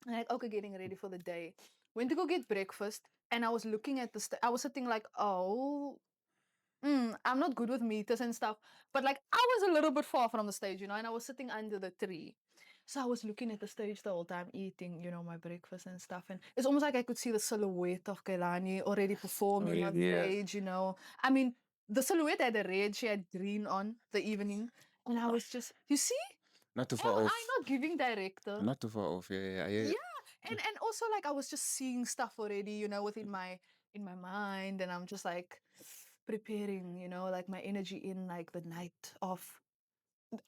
Like, okay, getting ready for the day. Went to go get breakfast, and I was looking at I was sitting like, oh, I'm not good with meters and stuff, but like I was a little bit far from the stage, and I was sitting under the tree. So I was looking at the stage the whole time, eating, my breakfast and stuff. And it's almost like I could see the silhouette of Kailani already Oh, performing yeah, on yeah. stage. I mean, the silhouette had a red, she had green on the evening. And I was just, you see, Not too far am I off. not giving director? Not too far off. Yeah, yeah, yeah. Yeah, and also like I was just seeing stuff already, within my mind, and I'm just like preparing, like my energy in like the night of.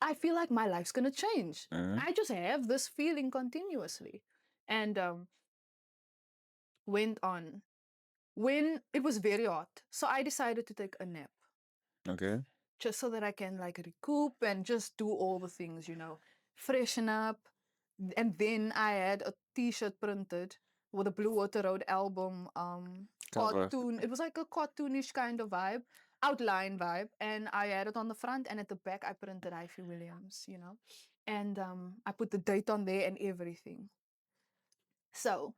I feel like my life's gonna change. Mhm. I just have this feeling continuously, and went on when it was very hot, so I decided to take a nap Okay. just so that I can like recoup and just do all the things, freshen up. And then I had a T-shirt printed with a Blue Water Road album Cover. cartoon. It was like a cartoonish kind of vibe, outline vibe, and I had it on the front, and at the back I printed Ivy Williams. And I put the date on there and everything. So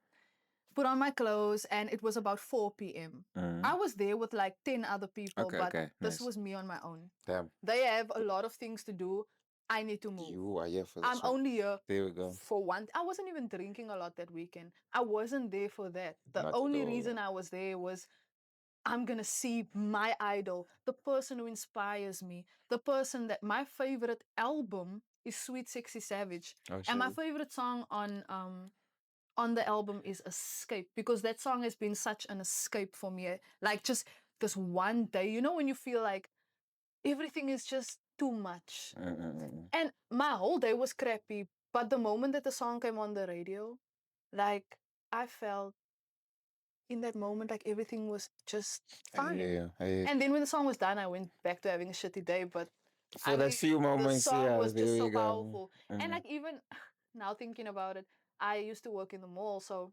put on my clothes, and it was about 4 p.m. I Mhm. was there with like 10 other people, Okay, but okay. this Nice. was me on my own. Damn. They have a lot of things to do. I need to move. You are here for I'm this one. only here There we go. for one. I wasn't even drinking a lot that weekend. I wasn't there for that. The Not at only all. reason I was there was I'm going to see my idol, the person who inspires me, the person that my favorite album is Sweet Sexy Savage. Oh, And my shit. favorite song on the album is Escape, because that song has been such an escape for me. Like just this one day, when you feel like everything is just too much. Mm-mm. And my whole day was crappy. But the moment that the song came on the radio, like I felt in that moment like everything was just I hear fine. you. I hear. And then when the song was done, I went back to having a shitty day. But For I that mean, few the moments, song yeah, was there just so we go. powerful. And Mhm. like even now thinking about it, I used to work in the mall, so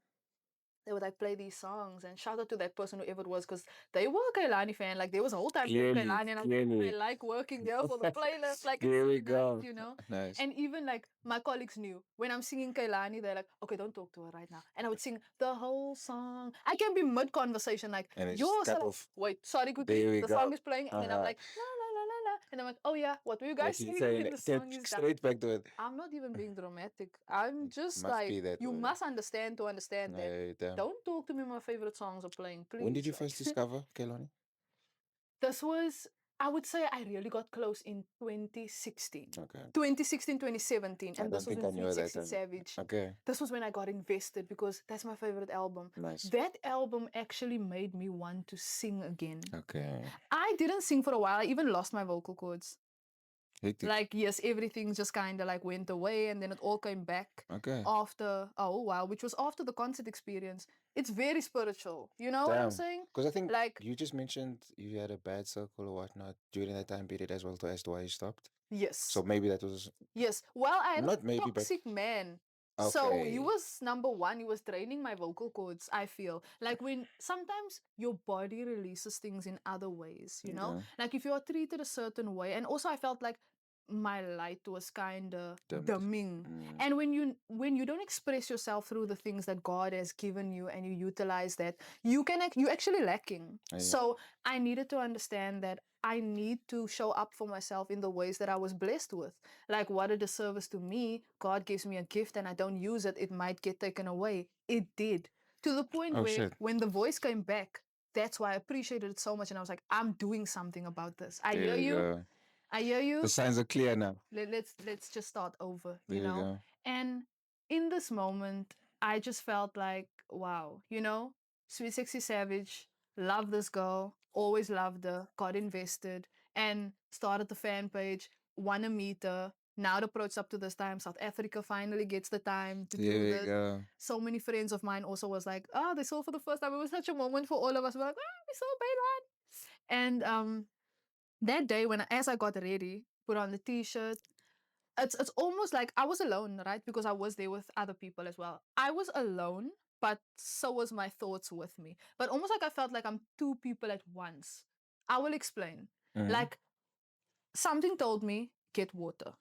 they would like play these songs, and shout out to that person whoever it was, because they were a Kailani fan. Like there was a whole time playing Clearly, Kailani, and I clearly. like working there for the playlist. Like it's There we really go. nice. Nice. And even like my colleagues knew when I'm singing Kailani, they're like, okay, don't talk to her right now. And I would sing the whole song. I can be mid conversation, like, And it just yo, so cut like, off. wait, sorry, quickly, There we the go. song is playing, and then I'm Uh-huh. like, la la la la la, and I'm like, oh yeah, what were you guys What you singing? saying? And the Get song is done. straight back to it. I'm not even being dramatic. I'm just Must be like, that you way. must understand to understand that. No, damn. Don't talk to me. My favorite songs are playing, When did please. you Like, first discover Kelani? this was, I would say, I really got close in 2016. Okay. 2016, 2017. I And don't this was think when I knew Sweet that Sexy time. Savage. Okay. This was when I got invested because that's my favorite album. Nice. That album actually made me want to sing again. Okay. I didn't sing for a while. I even lost my vocal cords. Hectic. Like, yes, everything just kind of like went away, and then it all came back Okay. after, oh wow, which was after the concert experience. It's very spiritual. You know what I'm Damn. saying? Because I think Like, you just mentioned you had a bad circle or whatnot during that time period as well, to as to why you stopped. So yes. maybe that was Yes. Well, I had a not maybe, but toxic man. So he okay. was number one, he was draining my vocal cords, I feel. Like when sometimes your body releases things in other ways. Okay. Like if you are treated a certain way. And also I felt like my light was kinda Dimmed. dimming. Mm. And when you don't express yourself through the things that God has given you and you utilize that, you actually lacking. Yeah. So I needed to understand that I need to show up for myself in the ways that I was blessed with. Like, what a disservice to me. God gives me a gift and I don't use it, it might get taken away. It did. To the point Oh where shit. when the voice came back, that's why I appreciated it so much. And I was like, I'm doing something about this. I There hear we you. go. I hear The you. signs are clear now. Let's just start over, There we go. And in this moment, I just felt like, wow, Sweet Sexy Savage, love this girl, always loved her, got invested, and started the fan page, wanna meet her. Now the approach up to this time. South Africa finally gets the time to There do we this. go. So many friends of mine also was like, oh, they saw for the first time. It was such a moment for all of us. We're like, oh, we saw Bayron. And that day when as I got ready, put on the t-shirt, it's almost like I was alone, right? Because I was there with other people as well. I was alone, but so was my thoughts with me. But almost like I felt like I'm two people at once. I will explain. Mm-hmm. Like something told me, get water,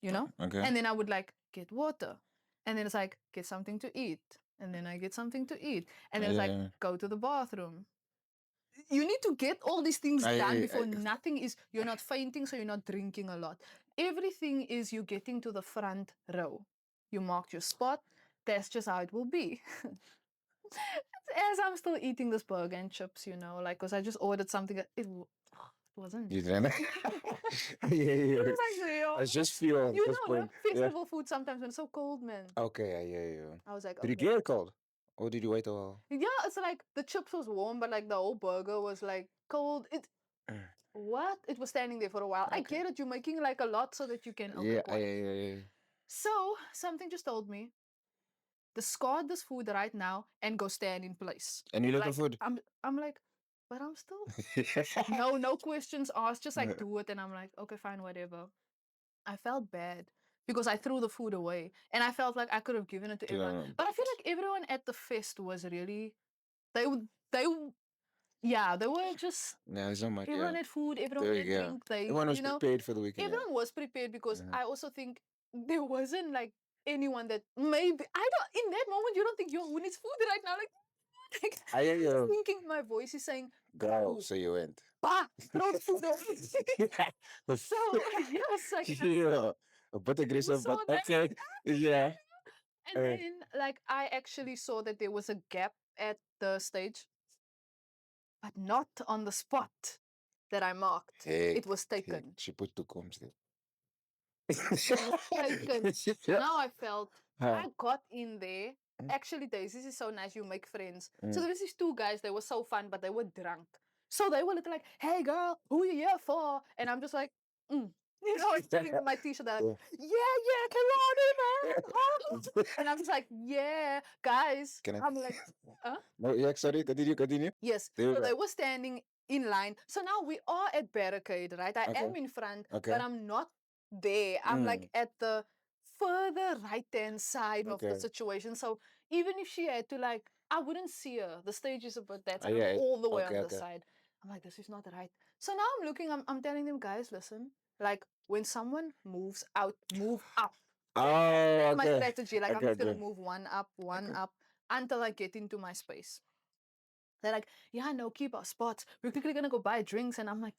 you know? Okay. And then I would like, get water. And then it's like, get something to eat. And then I get something to eat. And then it's like, Yeah. go to the bathroom. You need to get all these things done before nothing is, you're not fainting, so you're not drinking a lot. Everything is you getting to the front row. You marked your spot. That's just how it will be. As I'm still eating this burger and chips, like, because I just ordered something that it wasn't. You didn't. Yeah, It yeah. was like real. I just feel at this No, point. Yeah. festival food sometimes when it's so cold, man. Okay, I hear you. I was like, Did you okay. get it cold? Or did you wait a while? Yeah, it's like the chips was warm, but like the whole burger was like cold. What? It was standing there for a while. I Okay. get it. You're making like a lot so that you can. Okay, Yeah, got it. yeah. So something just told me, discard this food right now and go stand in place. And you left the Like food? I'm like, but I'm still no questions asked. Just like do it, and I'm like, okay, fine, whatever. I felt bad because I threw the food away, and I felt like I could have given it to everyone. But I feel like everyone at the fest was really they yeah, they were just No, so much. everyone Yeah. had food, everyone There had you go. drink. They, Everyone was prepared for the weekend. Yeah. everyone was prepared because Uh-huh. I also think there wasn't like anyone that maybe I don't in that moment you don't think yo who needs food right now like I hear you. thinking my voice is saying Go. "Ooh, So you went. bah throw the food away." So yes, like Yeah. A bit you aggressive, saw but that. okay. Yeah. And then like I actually saw that there was a gap at the stage, but not on the spot that I marked. It was taken. She put two combs there. Taken. Yeah. Now I felt Huh. I got in there. Actually, Daisy, this is so nice. You make friends. So Mm. there was these two guys. They were so fun, but they were drunk. So they were literally like, "Hey, girl, who you here for?" And I'm just like, I'm telling them my t-shirt. They're like, "Yeah, come on in, man." And I'm just like, "Yeah, guys." Can I? I'm like, "Huh?" No, yeah, sorry, continue. Yes. There we So go. they were standing in line. So now we are at barricade, right? I am in front, Okay. but I'm not there. I'm like at the further right hand side of the Okay. situation. So even if she had to like, I wouldn't see her. The stage is about that Ah, side. I'm yeah. all the way Okay, on the okay. side. I'm like, this is not right. So now I'm looking, I'm telling them, guys, listen, like when someone moves out, move up. Oh, My okay. strategy, like I'm Okay, just gonna okay. move one Okay. up until I get into my space. They're like, yeah, no, keep our spots. We're quickly gonna go buy drinks. And I'm like,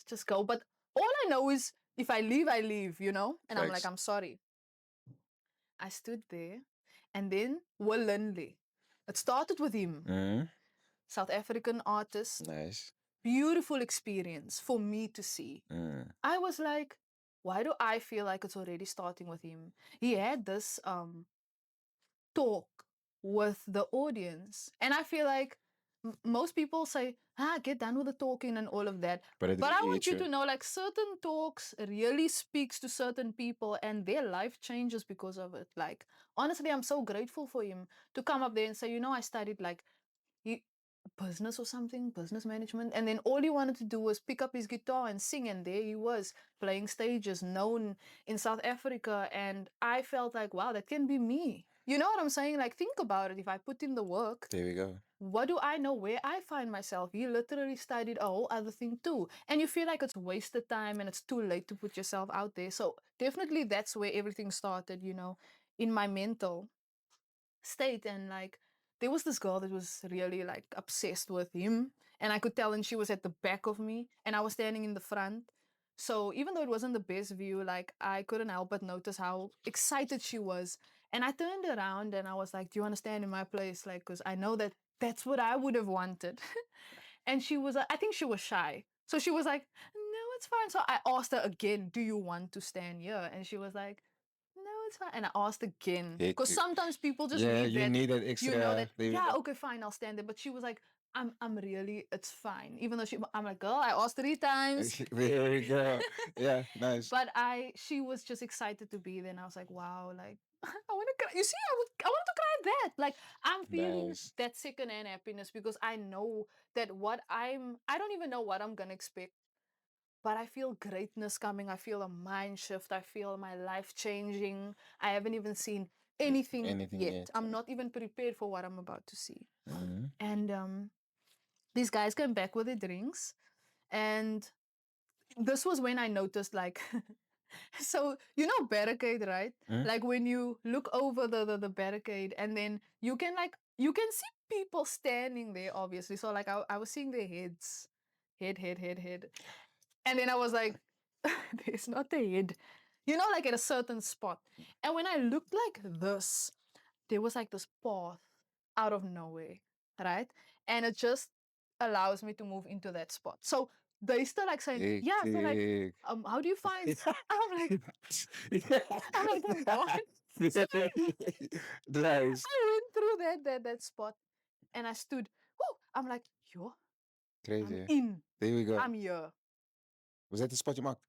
just go. But all I know is if I leave, I leave, And I'm like, Thanks. I'm sorry. I stood there and then willingly. It started with him, Mm. South African artist. Nice. Beautiful experience for me to see. Mm. I was like, why do I feel like it's already starting with him? He had this talk with the audience. And I feel like most people say, get done with the talking and all of that. But it But I really want hit you you. to know, like, certain talks really speaks to certain people and their life changes because of it. Like, honestly, I'm so grateful for him to come up there and say, I studied like he, business or something, business management. And then all he wanted to do was pick up his guitar and sing. And there he was playing stages, known in South Africa. And I felt like, wow, that can be me. You know what I'm saying? Like, think about it. If I put in the work, There we go. what do I know where I find myself? You literally studied a whole other thing too. And you feel like it's wasted time and it's too late to put yourself out there. So definitely that's where everything started, in my mental state. And like there was this girl that was really like obsessed with him, and I could tell, and she was at the back of me and I was standing in the front. So even though it wasn't the best view, like I couldn't help but notice how excited she was. And I turned around and I was like, do you want to stand in my place? Like, because I know that that's what I would have wanted. And she was I think she was shy, so she was like, no, it's fine. So I asked her again, do you want to stand here? And she was like, no, it's fine. And I asked again, because sometimes people just Yeah, need you that, need that extra. that, yeah, okay, fine, I'll stand there. But she was like, I'm really, it's fine. Even though I'm like, girl, I asked 3 times. There we go. Yeah, nice. But she was just excited to be there, and I was like, wow, like I want to cry. You see, I want to cry that. Like I'm feeling Nice. that secondhand happiness because I know that I don't even know what I'm gonna expect, but I feel greatness coming. I feel a mind shift. I feel my life changing. I haven't even seen anything Anything yet. yet? I'm not even prepared for what I'm about to see. Mm-hmm. And these guys came back with their drinks, and this was when I noticed, like, so you know barricade, right? Mm-hmm. Like when you look over the barricade, and then you can see people standing there, obviously. So like I was seeing their heads, head, and then I was like, there's not a head, you know, like at a certain spot. And when I looked like this, there was like this path out of nowhere, right? And it just allows me to move into that spot. So they still like saying, yeah, so like, Hectic. how do you find? I'm like, I'm like, I'm gone. So Nice. I went through that spot and I stood. Whoo, I'm like, yo, I'm Crazy. in. There we go. I'm here. Was that the spot you marked?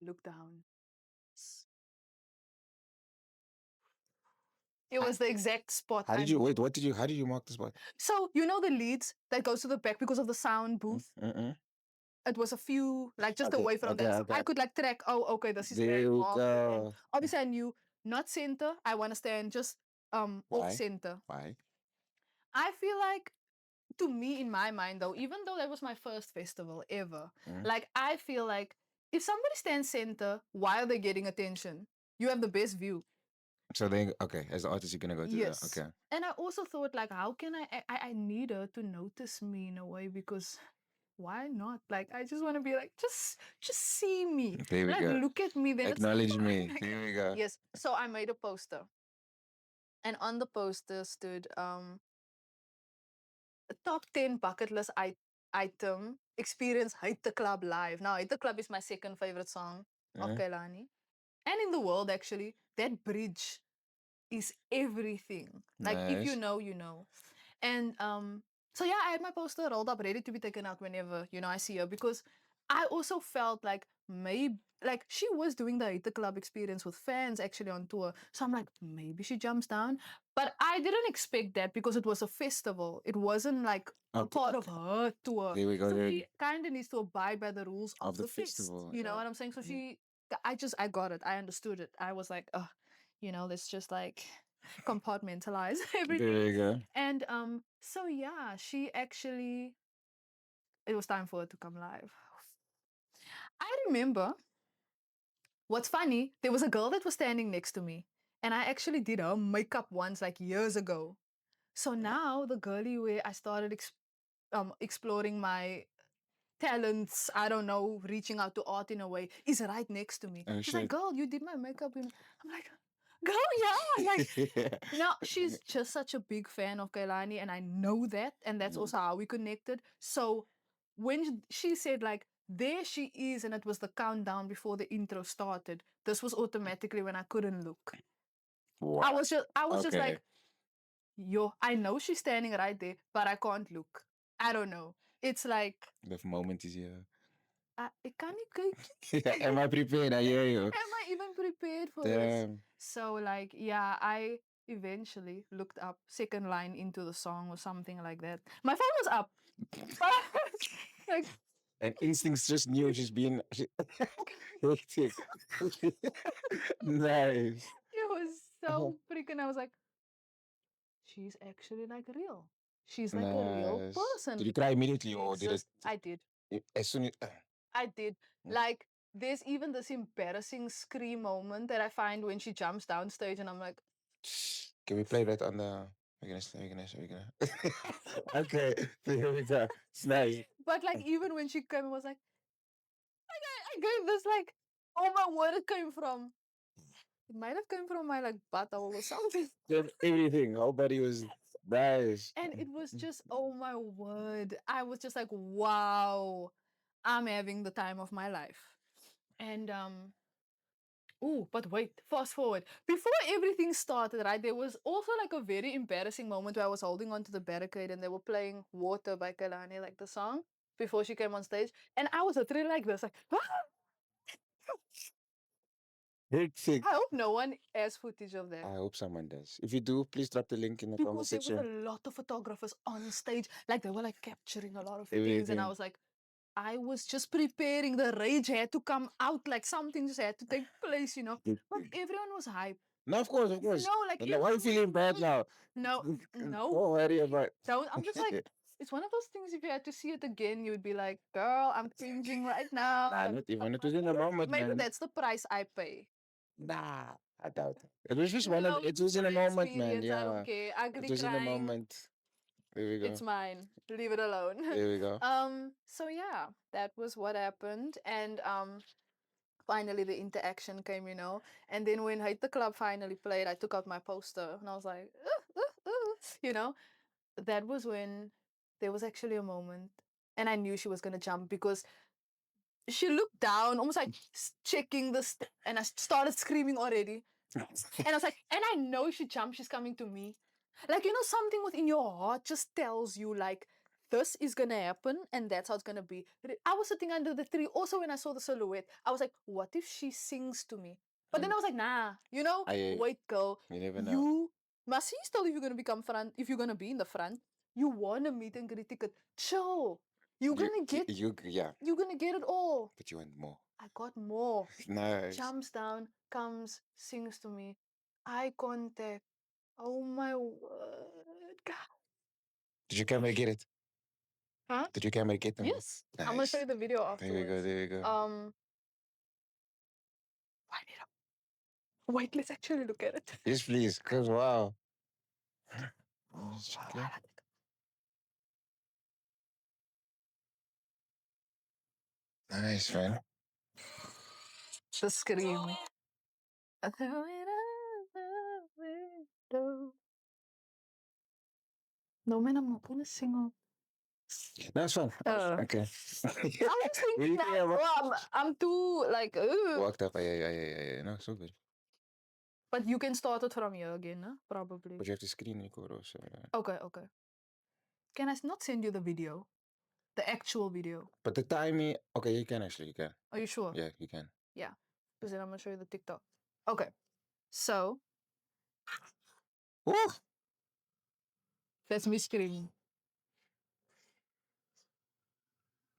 Look down. It How, was the exact spot how I did you wait? knew. What did you? How did you mark the spot? So you know the leads that goes to the back because of the sound booth. Mm-mm. It was a few like just Okay. away from Okay. that. So I Okay. could like track. Oh, okay, this is where There I we marked it, and go. obviously I knew not center. I want to stand just off Why? center. Why? I feel like to me in my mind though, even though that was my first festival ever, Mm. like I feel like if somebody stands center, why are they getting attention? You have the best view. So then, okay, as an artist, you're gonna go to the Yes. okay. And I also thought like how can I need her to notice me in a way because why not? Like I just want to be like just see me. There we Like go. look at me, then it's Acknowledge fine. me. Like, There we go. yes. So I made a poster. And on the poster stood a top 10 bucket list item experience Hate the Club live. Now Hate the Club is my second favorite song of Mm. Kailani. And in the world actually, that bridge is everything. Like if you Nice. know, you know. And so yeah, I had my poster rolled up, ready to be taken out whenever, you know, I see her because I also felt like maybe like she was doing the Hate the Club experience with fans actually on tour. So I'm like, maybe she jumps down. But I didn't expect that because it was a festival. It wasn't like a Okay. part of her tour. There we go. So There she kind of needs to abide by the rules of of the the fest. festival. You know Yeah. what I'm saying? So Yeah. I got it. I understood it. I was like, you know, let's just like compartmentalize There everything. we go. And so yeah, she actually it was time for her to come live. I remember what's funny, there was a girl that was standing next to me, and I actually did her makeup once like years ago. So now the girly way I started exploring my talents, I don't know, reaching out to art in a way, is right next to me. Oh She's like, shit. girl, you did my makeup. I'm like, girl, yeah. Like, you know, she's just such a big fan of Kailani, and I know that. And that's Mm. also how we connected. So when she said, like, there she is, and it was the countdown before the intro started, this was automatically when I couldn't look. Wow. I was just Okay. like, yo, I know she's standing right there, but I can't look. I don't know. It's like, The moment is here. ik kan niet kijken. Am I prepared? I hear you. Am I even prepared for this? Damn. So, like, yeah, I eventually looked up second line into the song or something like that. My phone was up. Like, And instincts just knew she's being hectic. Nice. it was so freaking. I was like, she's actually like real. She's like a real Nice. person. Did you cry immediately She or did it exists. I did. as soon as I did. Like, there's even this embarrassing scream moment that I find when she jumps downstage, and I'm like, can we play that on the we're gonna okay, here we go. It's nice. but like, even when she came, I was like, I gave this like, oh my word, it came from. It might have come from my like butthole or something. Just everything. Whole body was nice. And it was just, oh my word. I was just like, wow, I'm having the time of my life. And Oh, but wait, fast forward. Before everything started, right, there was also like a very embarrassing moment where I was holding onto the barricade and they were playing Water by Kalani, like the song, before she came on stage. And I was literally like this, like, Hectic. I hope no one has footage of that. I hope someone does. If you do, please drop the link in the comment Because there was a section. lot of photographers on stage. Like they were like capturing a lot of things. And I Everything. was like, I was just preparing. The rage had to come out. Like something just had to take place, you know. But everyone was hyped. No, of course, of course. No, like And now, why are you feeling bad now? no, Don't no. worry about. Don't. I'm just like, it's one of those things. If you had to see it again, you would be like, "Girl, I'm cringing right now." Nah, not even. It was in the moment, Maybe man. that's the price I pay. Nah, I doubt it. It was just one of. No, It was in a moment, man. experience. I don't Yeah, care. it Ugly was in a crying. moment. There we It's go. mine. Leave it alone. There we go. So yeah, that was what happened. And finally the interaction came, you know. And then when Hate the Club finally played, I took out my poster and I was like, you know, that was when there was actually a moment. And I knew she was gonna jump because she looked down, almost like checking the and I started screaming already. And I was like, and I know she jumped, she's coming to me. Like, you know, something within your heart just tells you, like, this is gonna happen and that's how it's gonna be. I was sitting under the tree. Also, when I saw the silhouette, I was like, what if she sings to me? But then I was like, nah, you know, I wait, girl. you never know. You must see still if you're gonna become front, if you're gonna be in the front, you wanna meet and greet ticket. Chill. Yeah, You're gonna get it all. but you want more. I got more. Nice. Jumps down, comes, sings to me. Eye contact. Oh my word. God. Did your camera get it? Huh? Did your camera get them? Yes. I'm gonna show Nice. you the video There we go. afterwards. There we go. Wind it up. Wait, let's actually look at it. Yes, please. Cause wow. Okay. Nice, man. The scream. No man, I'm not gonna sing. That's fun. Okay. I'm just thinking that, Yeah, well, I'm too like, walked up. Yeah. No, so good. but you can start it from here again, huh? Probably. But you have to screen record also. Okay, okay. Can I not send you the video? The actual video. But the timing, okay, you can actually, you can. Are you sure? Yeah, you can. Yeah. Because then I'm gonna show you the TikTok. Okay. So Ooh! that's me screaming.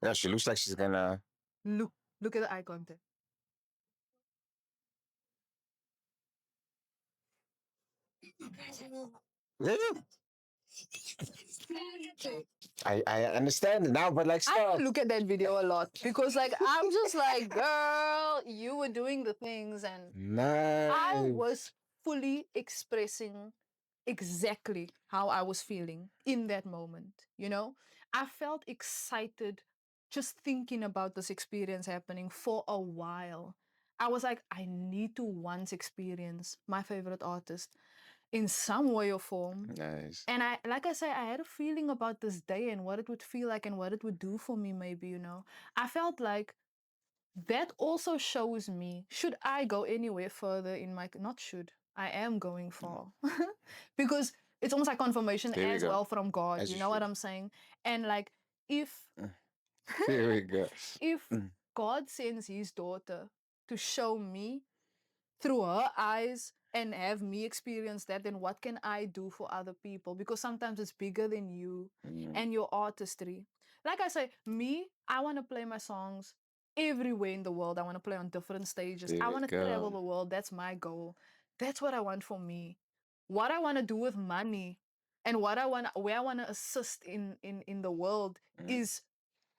Yeah, she looks like she's gonna. Look at the eye contact. Yeah. I understand it now, but like, I stop. look at that video a lot because like I'm just like, girl, you were doing the things and I Nice. was fully expressing exactly how I was feeling in that moment. You know, I felt excited just thinking about this experience happening for a while. I was like, I need to once experience my favorite artist in some way or form. Nice. And I, like I said, I had a feeling about this day and what it would feel like and what it would do for me, maybe, you know. I felt like that also shows me, should I go anywhere further in my, not should, I am going far. Because it's almost like confirmation There we as go. well from God, As you you know what should. I'm saying? And like, if, There we go. if God sends his daughter to show me through her eyes and have me experience that, then what can I do for other people? Because sometimes it's bigger than you and your artistry. Like I say, me, I want to play my songs everywhere in the world. I want to play on different stages. There I we want to travel go. the world. That's my goal. That's what I want for me. What I want to do with money and what I want, where I want to assist in the world is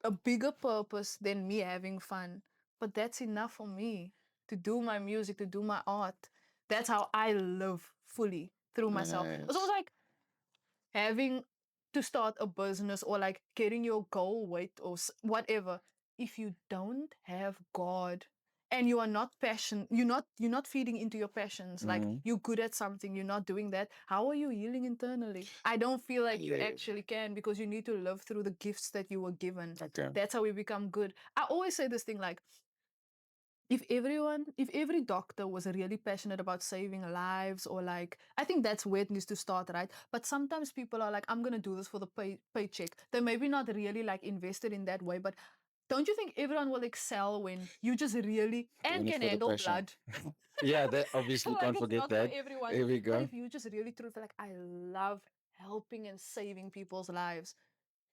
a bigger purpose than me having fun. But that's enough for me to do my music, to do my art. That's how I live fully through myself. It's almost Nice. like having to start a business or like getting your goal weight or whatever. If you don't have God and you are not passion, you're not feeding into your passions. Like you're good at something, you're not doing that. How are you healing internally? I don't feel like you actually can because you need to live through the gifts that you were given. Okay. That's how we become good. I always say this thing like, if every doctor was really passionate about saving lives, or like, I think that's where it needs to start, right? But sometimes people are like, I'm gonna do this for the paycheck. They're maybe not really like invested in that way, but don't you think everyone will excel when you just really and Doing it can for the handle passion. blood? Yeah, that obviously Like, can't it's forget not for that. everyone. There we But go. if you just really truly feel like, I love helping and saving people's lives,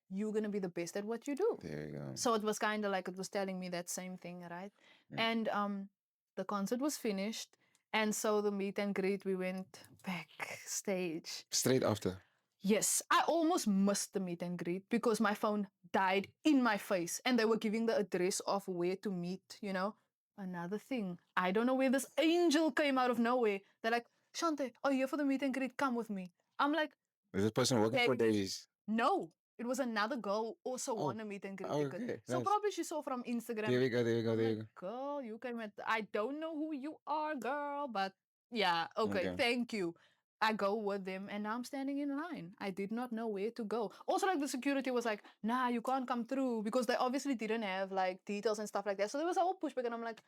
you're gonna be the best at what you do. There we go. So it was kind of like it was telling me that same thing, right? Mm. And the concert was finished, and so the meet and greet, we went backstage. Straight after. Yes, I almost missed the meet and greet because my phone died in my face, and they were giving the address of where to meet, you know? Another thing, I don't know where this angel came out of nowhere. They're like, Chante, are you here for the meet and greet? Come with me. I'm like, Is this person working for baby, Davies? no, it was another girl who also Oh, won a meet and greet ticket. okay, So nice. probably she saw from Instagram. There we go, there we go, I'm there we like, go. girl, you came at, I don't know who you are, girl, but yeah, okay, Okay. thank you. I go with them, and now I'm standing in line. I did not know where to go. Also, like, the security was like, nah, you can't come through, because they obviously didn't have like details and stuff like that. So there was a whole pushback, and I'm like,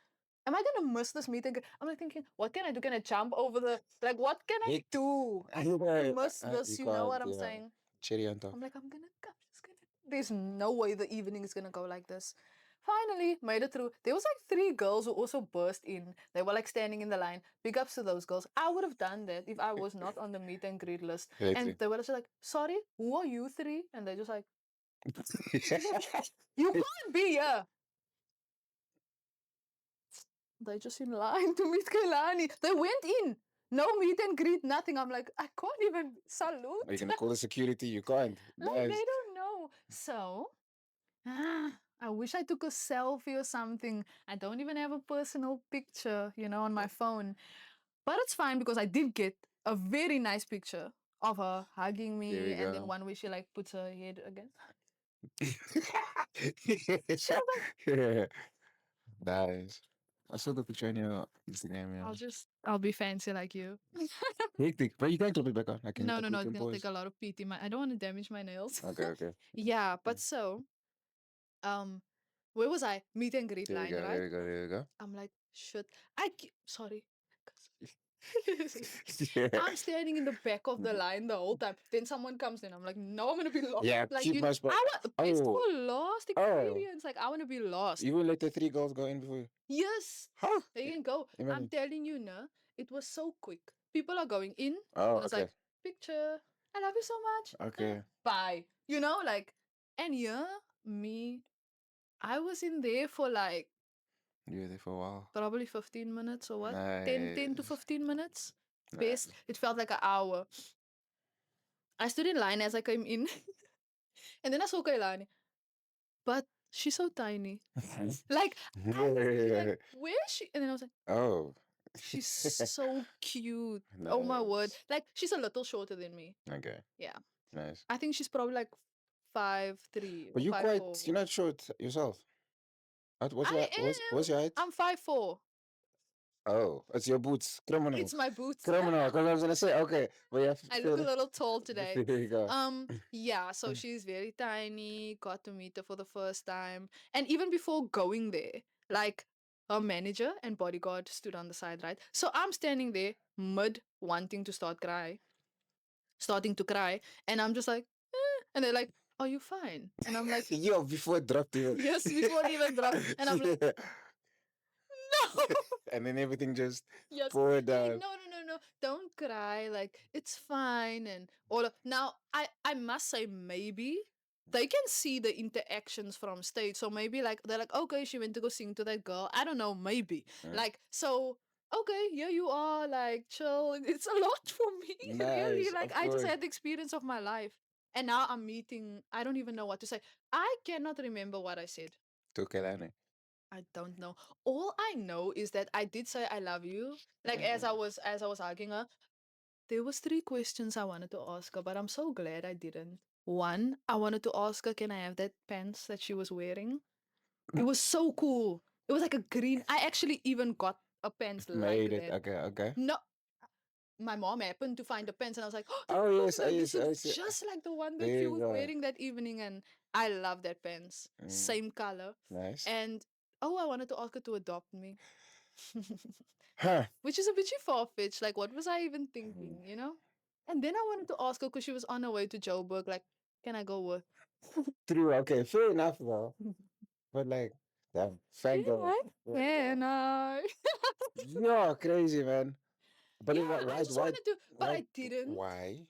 am I gonna miss this meeting? I'm like thinking, what can I do? Can I jump over the, like, what can I Hit. do? I don't want to miss You this. You know can't, what I'm yeah. saying? Cherry on top. I'm like, I'm just gonna. There's no way the evening is gonna go like this. Finally, made it through. There was like three girls who also burst in. They were like standing in the line. Big ups to those girls. I would have done that if I was not on the meet and greet list. And Exactly. they were just like, sorry, who are you three? And they're just like, you can't be here. They just in line to meet Kailani. They went in. No meet and greet, nothing. I'm like, I can't even salute. Are you gonna call the security? You can't. Like, Nice. they don't know. So, I wish I took a selfie or something. I don't even have a personal picture, on my phone. But it's fine because I did get a very nice picture of her hugging There me, we and then go. one where she like puts her head against. Yeah. Nice. I saw the picture on your Instagram, yeah. I'll be fancy like you. Hectic. But you can clip it back on. No, no, We no. It's can gonna take pause. a lot of PT. I don't want to damage my nails. Okay, okay. Yeah, but so, um, where was I? Meet and greet There we line, go, there right? we go, there we go. I'm like, shit. Sorry. Yeah. I'm standing in the back of the line the whole time. Then someone comes in. I'm like, no, I'm gonna be lost. Yeah, Like, keep my spot. I want best Oh, for last oh. experience. Like, I want to be lost. You will let the three girls go in before you. Yes, Huh? they can go. I'm Imagine. telling you, no, it was so quick. People are going in, Oh, and it's okay. like, picture. I love you so much. Okay. Bye. Like, and yeah, me, I was in there for like You were there for a while. probably 15 minutes or what? 10 to Nice. 15 minutes. Nice. Best. It felt like an hour. I stood in line as I came in, and then I saw Kailani. But she's so tiny. Like, I was like, where is she? And then I was like, Oh. she's so cute. Oh my word. Nice. Like, she's a little shorter than me. Okay. Yeah. Nice. I think she's probably like 5'3" But or you quite, 5'4". you're not short yourself. I What's your am. height? I'm 5'4". Oh, it's your boots. Criminal. It's my boots. Criminal. Because I was gonna say, okay, but you have to I look a feel. little tall today. There you go. Yeah, so she's very tiny, got to meet her for the first time. And even before going there, like, her manager and bodyguard stood on the side, right? So I'm standing there mid wanting to starting to cry, and I'm just like, and they're like, are you fine? And I'm like, Yo, before it dropped even. yes, before it even dropped. And I'm like, Yeah. no. And then everything just Yes. poured They're like, down. no, no, no, no. Don't cry. Like, it's fine. And all of now I must say, maybe they can see the interactions from stage. So maybe like they're like, okay, she went to go sing to that girl. I don't know, maybe. Mm. Like, so okay, here you are, like, chill. It's a lot for me. Really. Nice, Like, of I just course. had the experience of my life. And now I'm meeting, I don't even know what to say. I cannot remember what I said. To Kelani. I don't know. All I know is that I did say I love you. Like, as I was hugging her, there was three questions I wanted to ask her, but I'm so glad I didn't. One, I wanted to ask her, can I have that pants that she was wearing? It was so cool. It was like a green. I actually even got a pants like Made it. that. Okay, okay. No, my mom happened to find the pants, and I was like, oh, Oh yes, oh this yes, oh looks yes. just like the one that There she you was go. wearing that evening, and I love that pants. Mm, Same color. nice. And oh, I wanted to ask her to adopt me. Huh. Which is a bit far-fetched. Like, what was I even thinking, you know? And then I wanted to ask her because she was on her way to Joburg, like, can I go with? True. Okay. Fair enough, though. But like, that Can fangirl. I? Can I? You're crazy, man. But Yeah, then why, I why, just why, wanted to, but why, I didn't. why?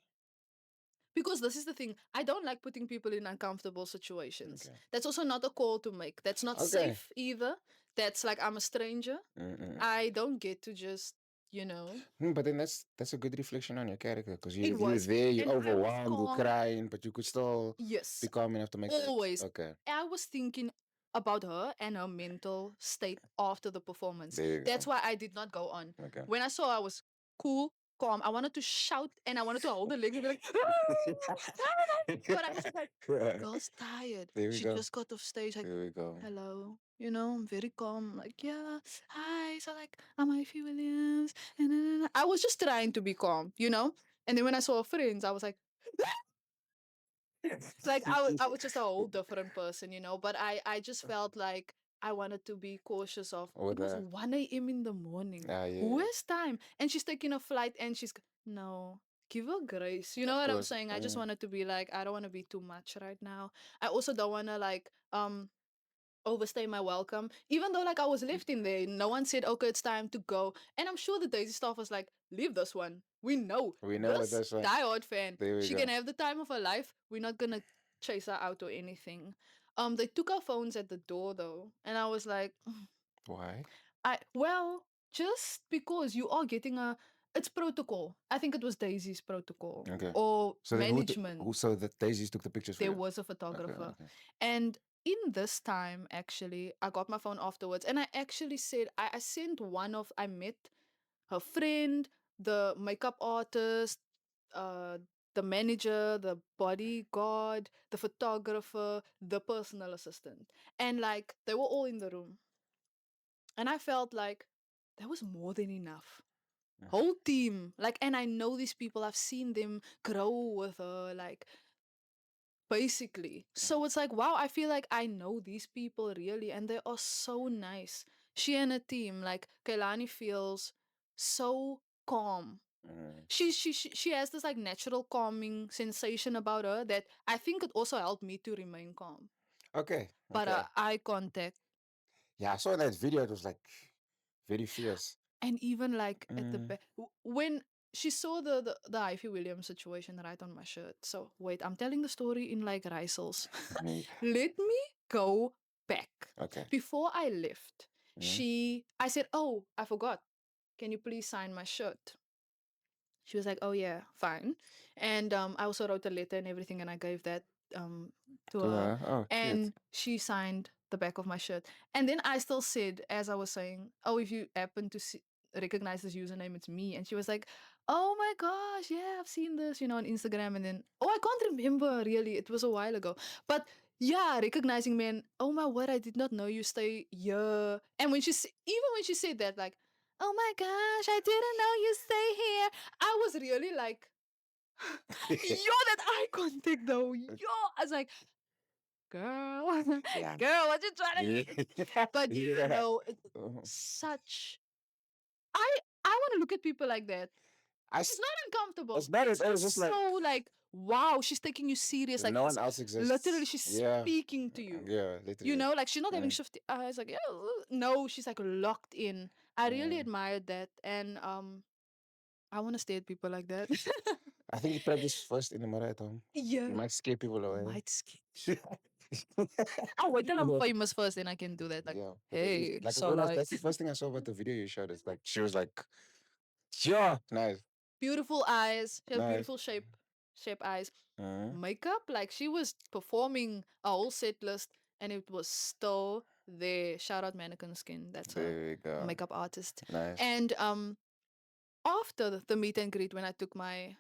Because this is the thing. I don't like putting people in uncomfortable situations. Okay. That's also not a call to make. That's not Okay. safe either. That's like I'm a stranger. Mm-mm. I don't get to just, you know. But then that's a good reflection on your character because It you're was. there, you're And I was overwhelmed, you're calm. crying, but you could still be Yes. calm enough to make it. Always. Okay. I was thinking about her and her mental state after the performance. There you That's go. why I did not go on. Okay. When I saw I was cool, calm, I wanted to shout and I wanted to hold her legs and be like, but I was just like, girl's tired. There we She go. just got off stage, like, There we go. hello. You know, I'm very calm. Like, yeah, hi. So, like, I'm Ivy Williams. And I was just trying to be calm, you know? And then when I saw her friends, I was like I was just a whole different person, you know. But I just felt like I wanted to be cautious of. With It was that. 1 a.m. in the morning. Ah, Who yeah. has time? And she's taking a flight, and no. Give her grace. You know Of what I'm course. saying? I just wanted to be like, I don't want to be too much right now. I also don't want to like overstay my welcome. Even though like I was left in there, no one said, okay, it's time to go. And I'm sure the Daisy staff was like, leave this one. We know We know this this one. diehard fan. There we She go. can have the time of her life. We're not gonna chase her out or anything. They took our phones at the door though, and I was like, Why? just because you are getting a, it's protocol. I think it was Daisy's protocol Okay. or So then management. so the daisies took the pictures for There you? was a Okay, photographer. okay. And in this time, actually, I got my phone afterwards and I actually said, I sent I met her friend, the makeup artist, uh, the manager, the bodyguard, the photographer, the personal assistant. And like, they were all in the room. And I felt like that was more than enough. Whole team. Like, and I know these people, I've seen them grow with her. Like, basically. So it's like, wow, I feel like I know these people really, and they are so nice. She and her team, like Kailani feels so calm. Mm. She has this like natural calming sensation about her that I think it also helped me to remain calm. Okay, But okay. eye contact Yeah, I saw that video. It was like very fierce. and even like at the Mm. back when she saw the Ivy Williams situation right on my shirt. So wait, I'm telling the story in like Rysels. Me. Let me go back. Okay. Before I left, Mm. I said, "Oh, I forgot. Can you please sign my shirt?" She was like, "Oh yeah, fine." And I also wrote a letter and everything, and I gave that um to her, Oh, cute. and she signed the back of my shirt. And then I still said, as I was saying, "Oh, if you happen to recognize this username, it's me." And she was like, "Oh my gosh, yeah, I've seen this, you know, on Instagram." And then, oh, I can't remember really; it was a while ago, but. Yeah, recognizing me and oh my word, I did not know you stay here. And when even when she said that, like, oh my gosh, I didn't know you stay here. I was really like, yo, that eye contact though. Yo, I was like, girl, Yeah. girl, what you trying to do? But Yeah. no, Oh. such. I want to look at people like that. I It's s- not it's uncomfortable. not It's at all. It's just just like so like, wow, she's taking you serious. Like no one it's else literally exists. she's Yeah. speaking to you. Yeah, You literally. know, like she's not having Mm. shifty eyes. Like, yeah, no, she's like locked in. I really Mm. admired that, and I want to stay at people like that. I think you practice first in the marathon. You Yeah, might scare people away. might skip. Oh, wait till I'm famous first, then I can do that. Like, Yeah. hey, Like so when like that's the first thing I saw about the video you showed. It's like she was like, yeah, nice, beautiful eyes. She has nice. beautiful shape eyes. Mm. Makeup, like she was performing a whole set list, and it was still there. Shout out Mannequin Skin. That's a There we go. makeup artist. Nice. And after the meet and greet when I took my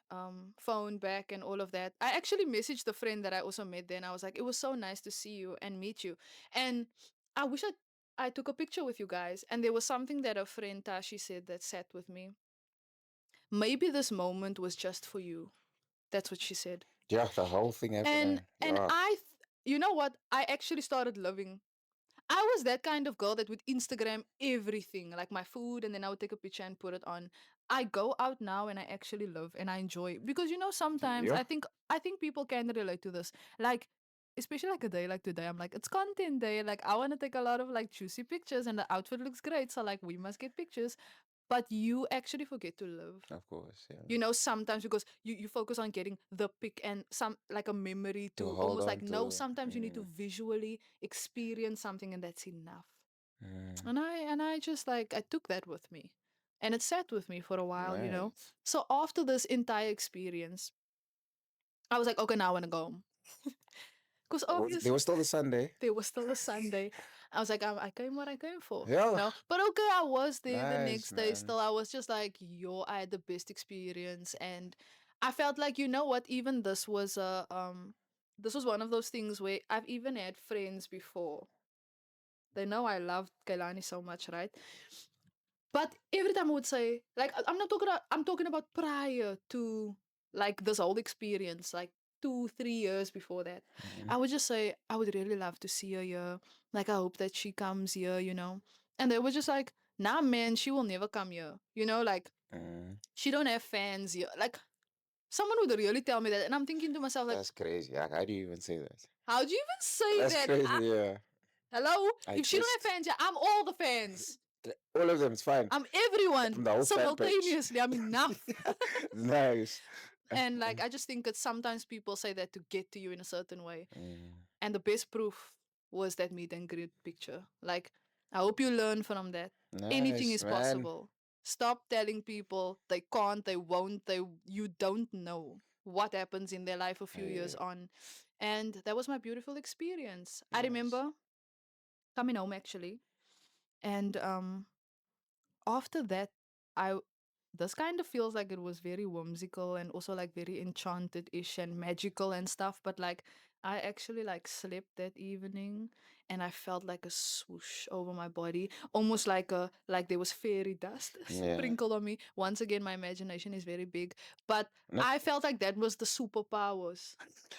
phone back and all of that, I actually messaged the friend that I also met there and I was like, it was so nice to see you and meet you. And I wish I took a picture with you guys. And there was something that a friend Tashi said that sat with me. Maybe this moment was just for you. That's what she said. Yeah, the whole thing And happening. and Yeah. you know what? I actually started living. I was that kind of girl that would Instagram everything, like my food, and then I would take a picture and put it on. I go out now and I actually live and I enjoy because sometimes Yeah, I think people can relate to this. Like especially like a day like today, I'm like, it's content day. Like I want to take a lot of like juicy pictures and the outfit looks great. So like we must get pictures. But you actually forget to live. of course. Yeah. Sometimes because you focus on getting the pic and some like a memory To to hold almost on like no, to. sometimes you need to visually experience something and that's enough. Mm, And I just like I took that with me. And it sat with me for a while. nice. So after this entire experience, I was like, okay, now I wanna go home. Because There obviously was still the Sunday. there was still a Sunday. I was like, I came what I came for. Yeah. But okay, I was there the Nice, next day man. still. I was just like, yo, I had the best experience. And I felt like, you know what, even this was one of those things where I've even had friends before. They know I loved Kailani so much, right? But every time I would say, like, I'm talking about prior to like this whole experience, like 2, 3 years before that. Mm, I would just say, I would really love to see her here. Like, I hope that she comes here. And they were just like, nah, man, she will never come here. Like, mm. she don't have fans here. Like, someone would really tell me that. And I'm thinking to myself, like, That's crazy. Like, how do you even say that? how do you even say That's that? crazy. Yeah. Hello? I If she don't have just fans, yeah, I'm all the fans. all of them. It's fine I'm everyone from the whole fan page. simultaneously. I'm enough. Nice. And like I just think that sometimes people say that to get to you in a certain way. Mm, And the best proof was that meet and greet picture. Like I hope you learn from that. Anything nice, is man. possible. Stop telling people they can't, they won't, they you don't know what happens in their life a few years Yeah, on. And that was my beautiful experience. I nice. remember coming home actually. And after that, I this kind of feels like it was very whimsical and also like very enchanted-ish and magical and stuff. But like I actually like slept that evening and I felt like a swoosh over my body, almost like there was fairy dust Yeah. sprinkled on me. Once again, my imagination is very big, but Not. I felt like that was the superpowers.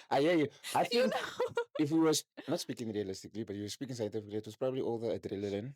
I hear you. I you think know? if we were not speaking realistically, but you were speaking scientifically, it was probably all the adrenaline,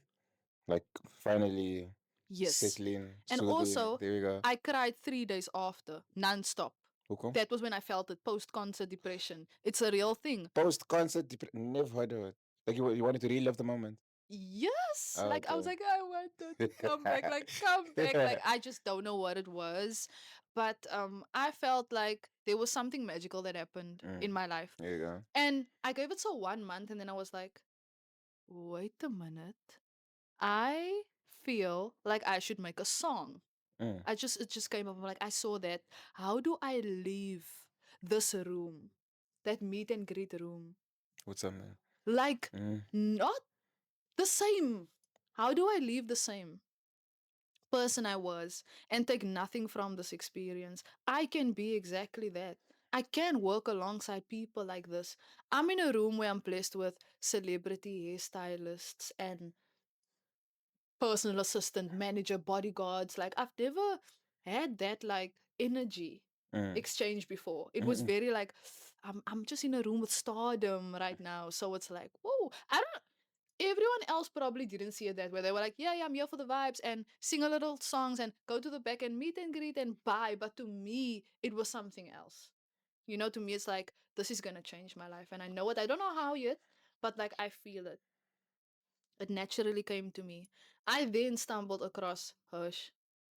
like finally Yes. settling, And soothing. also, There we go. I cried 3 days after, non-stop. Hukum. That was when I felt it, post-concert depression. It's a real thing. Post concert, never heard of it. Like you wanted to relive the moment. Yes. Oh, Like I was okay. like, I want her to come back. Like, come back. Like I just don't know what it was. But I felt like there was something magical that happened Mm, in my life. there you go. And I gave it so 1 month and then I was like, wait a minute. I feel like I should make a song. Mm, It just came up. I'm like, I saw that. How do I leave this room, that meet and greet room, what's something? like Mm, not the same? How do I leave the same person I was and take nothing from this experience? I can be exactly that. I can work alongside people like this. I'm in a room where I'm blessed with celebrity hairstylists and personal assistant, manager, bodyguards. Like I've never had that like energy mm, exchange before. It was mm, very like I'm just in a room with stardom right now. So it's like, whoa, I don't everyone else probably didn't see it that way. They were like, yeah, yeah, I'm here for the vibes and sing a little songs and go to the back and meet and greet and bye. But to me, it was something else. To me, it's like, this is gonna change my life. And I know it. I don't know how yet, but like I feel it. It naturally came to me. I then stumbled across Hirsch,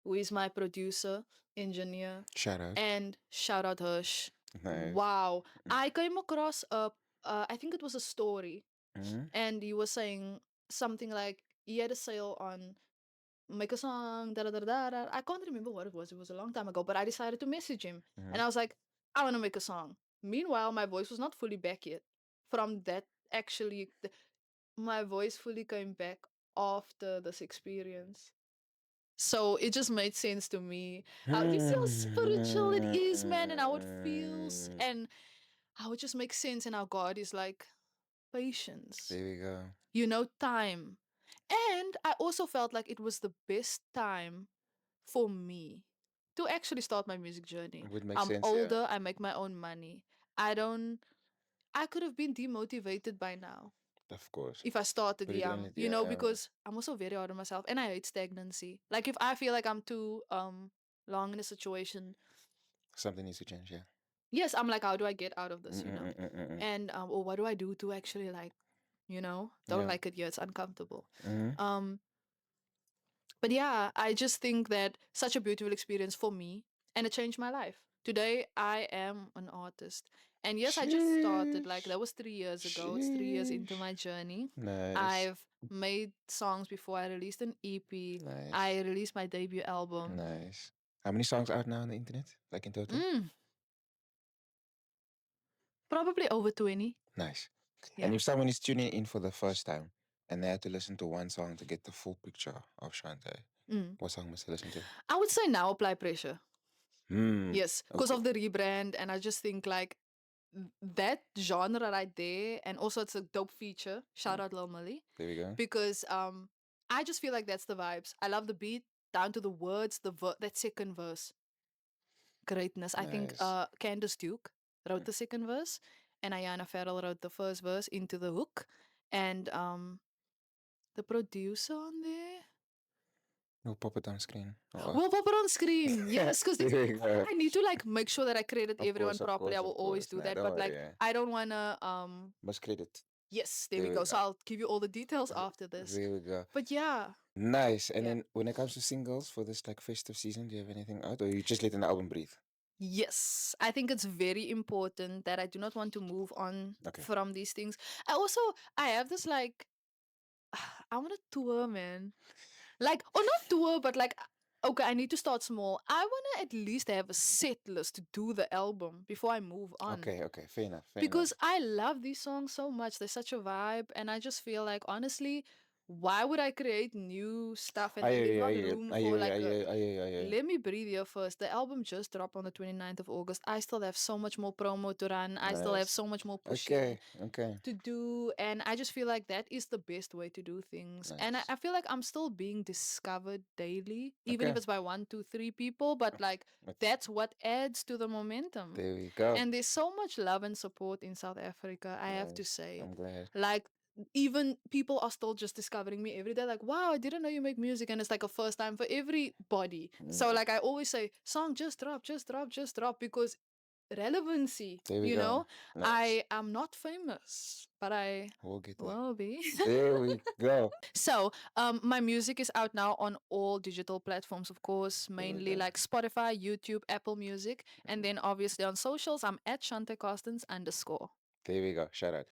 who is my producer, engineer, shout out. and shout out Hirsch. Nice. Wow. I came across I think it was a story, Mm, and he was saying something like he had a sale on make a song, da da da da da. I can't remember what it was. It was a long time ago, but I decided to message him, and mm, I was like, I want to make a song. Meanwhile, my voice was not fully back yet. From that, actually, my voice fully came back after this experience. So it just made sense to me how you see how spiritual it is, man, and how it feels, mm. and how it just makes sense, and how God is like patience, There we go. time. And I also felt like it was the best time for me to actually start my music journey. It would make I'm sense, yeah. older, I make my own money. I don't I could have been demotivated by now. Of course. if I started Put it on young, it. Yeah. because I'm also very hard on myself and I hate stagnancy. Like if I feel like I'm too long in a situation, Something needs to change. Yeah. yes, I'm like, how do I get out of this, Mm-mm-mm-mm-mm. And or what do I do to actually like, don't Yeah. like it here, it's uncomfortable. Mm-hmm. Um but yeah, I just think that such a beautiful experience for me and it changed my life. Today I am an artist. And yes, I just started like Sheesh. that was 3 years ago. It's 3 years into Sheesh. my journey. Nice. I've made songs before. I released an EP. I Nice. released my debut album. Nice. How many songs out now on the internet? Like in total? Mm, probably over 20. Nice. And Yeah. if someone is tuning in for the first time and they had to listen to one song to get the full picture of Chante, Mm. what song must they listen to? I would say now apply pressure. Hmm. Yes, because Okay. of the rebrand, and I just think like that genre right there, and also it's a dope feature. Shout out Lil Millie, There we go. because I just feel like that's the vibes. I love the beat down to the words, that second verse, greatness. I think Nice. Candace Duke wrote the second verse, and Ayana Farrell wrote the first verse into the hook, and the producer on there. We'll pop it on screen. We'll pop it on screen. Yes, because There we go. I need to like make sure that I credit everyone Of properly. I course, will of always course. do Nah, that. don't But worry. like Yeah. I don't wanna Must credit. yes, there we There we go. So go. I'll give you all the details after this. There we go. But yeah. Nice. And Yeah. then when it comes to singles for this like festive season, do you have anything out, or you just letting the album breathe? Yes. I think it's very important that I do not want to move on Okay. from these things. I have this like I want to tour, man. Like, or not tour, but like, okay, I need to start small. I want to at least have a set list to do the album before I move on. Okay. Okay. Fair enough. Fair Because enough. I love these songs so much. They're such a vibe. And I just feel like, honestly, why would I create new stuff and I then hear there's you. I not hear you. room I for hear you. I like a. hear you. I hear you. I hear you. Let me breathe here first. The album just dropped on the 29th of August. I still have so much more promo to run. I still have Nice. so much more pushing Okay. Okay. to do, and I just feel like that is the best way to do things, and I, Nice. I feel like I'm still being discovered daily, even if Okay. it's by one, two, three people, but like That's, that's what adds to the momentum. there we go. And there's so much love and support in South Africa, I have to Nice. say. I'm glad. Like, even people are still just discovering me every day, like, wow, I didn't know you make music, and it's like a first time for everybody. So Mm, like I always say, song just drop, just drop, just drop, because relevancy, there we go. Nice. I am not famous, but I We'll get there. will be. There we go. So my music is out now on all digital platforms, of course, There we mainly go. like Spotify, YouTube, Apple Music, and then obviously on socials I'm at Chante Carstens _. There we go. Shout out.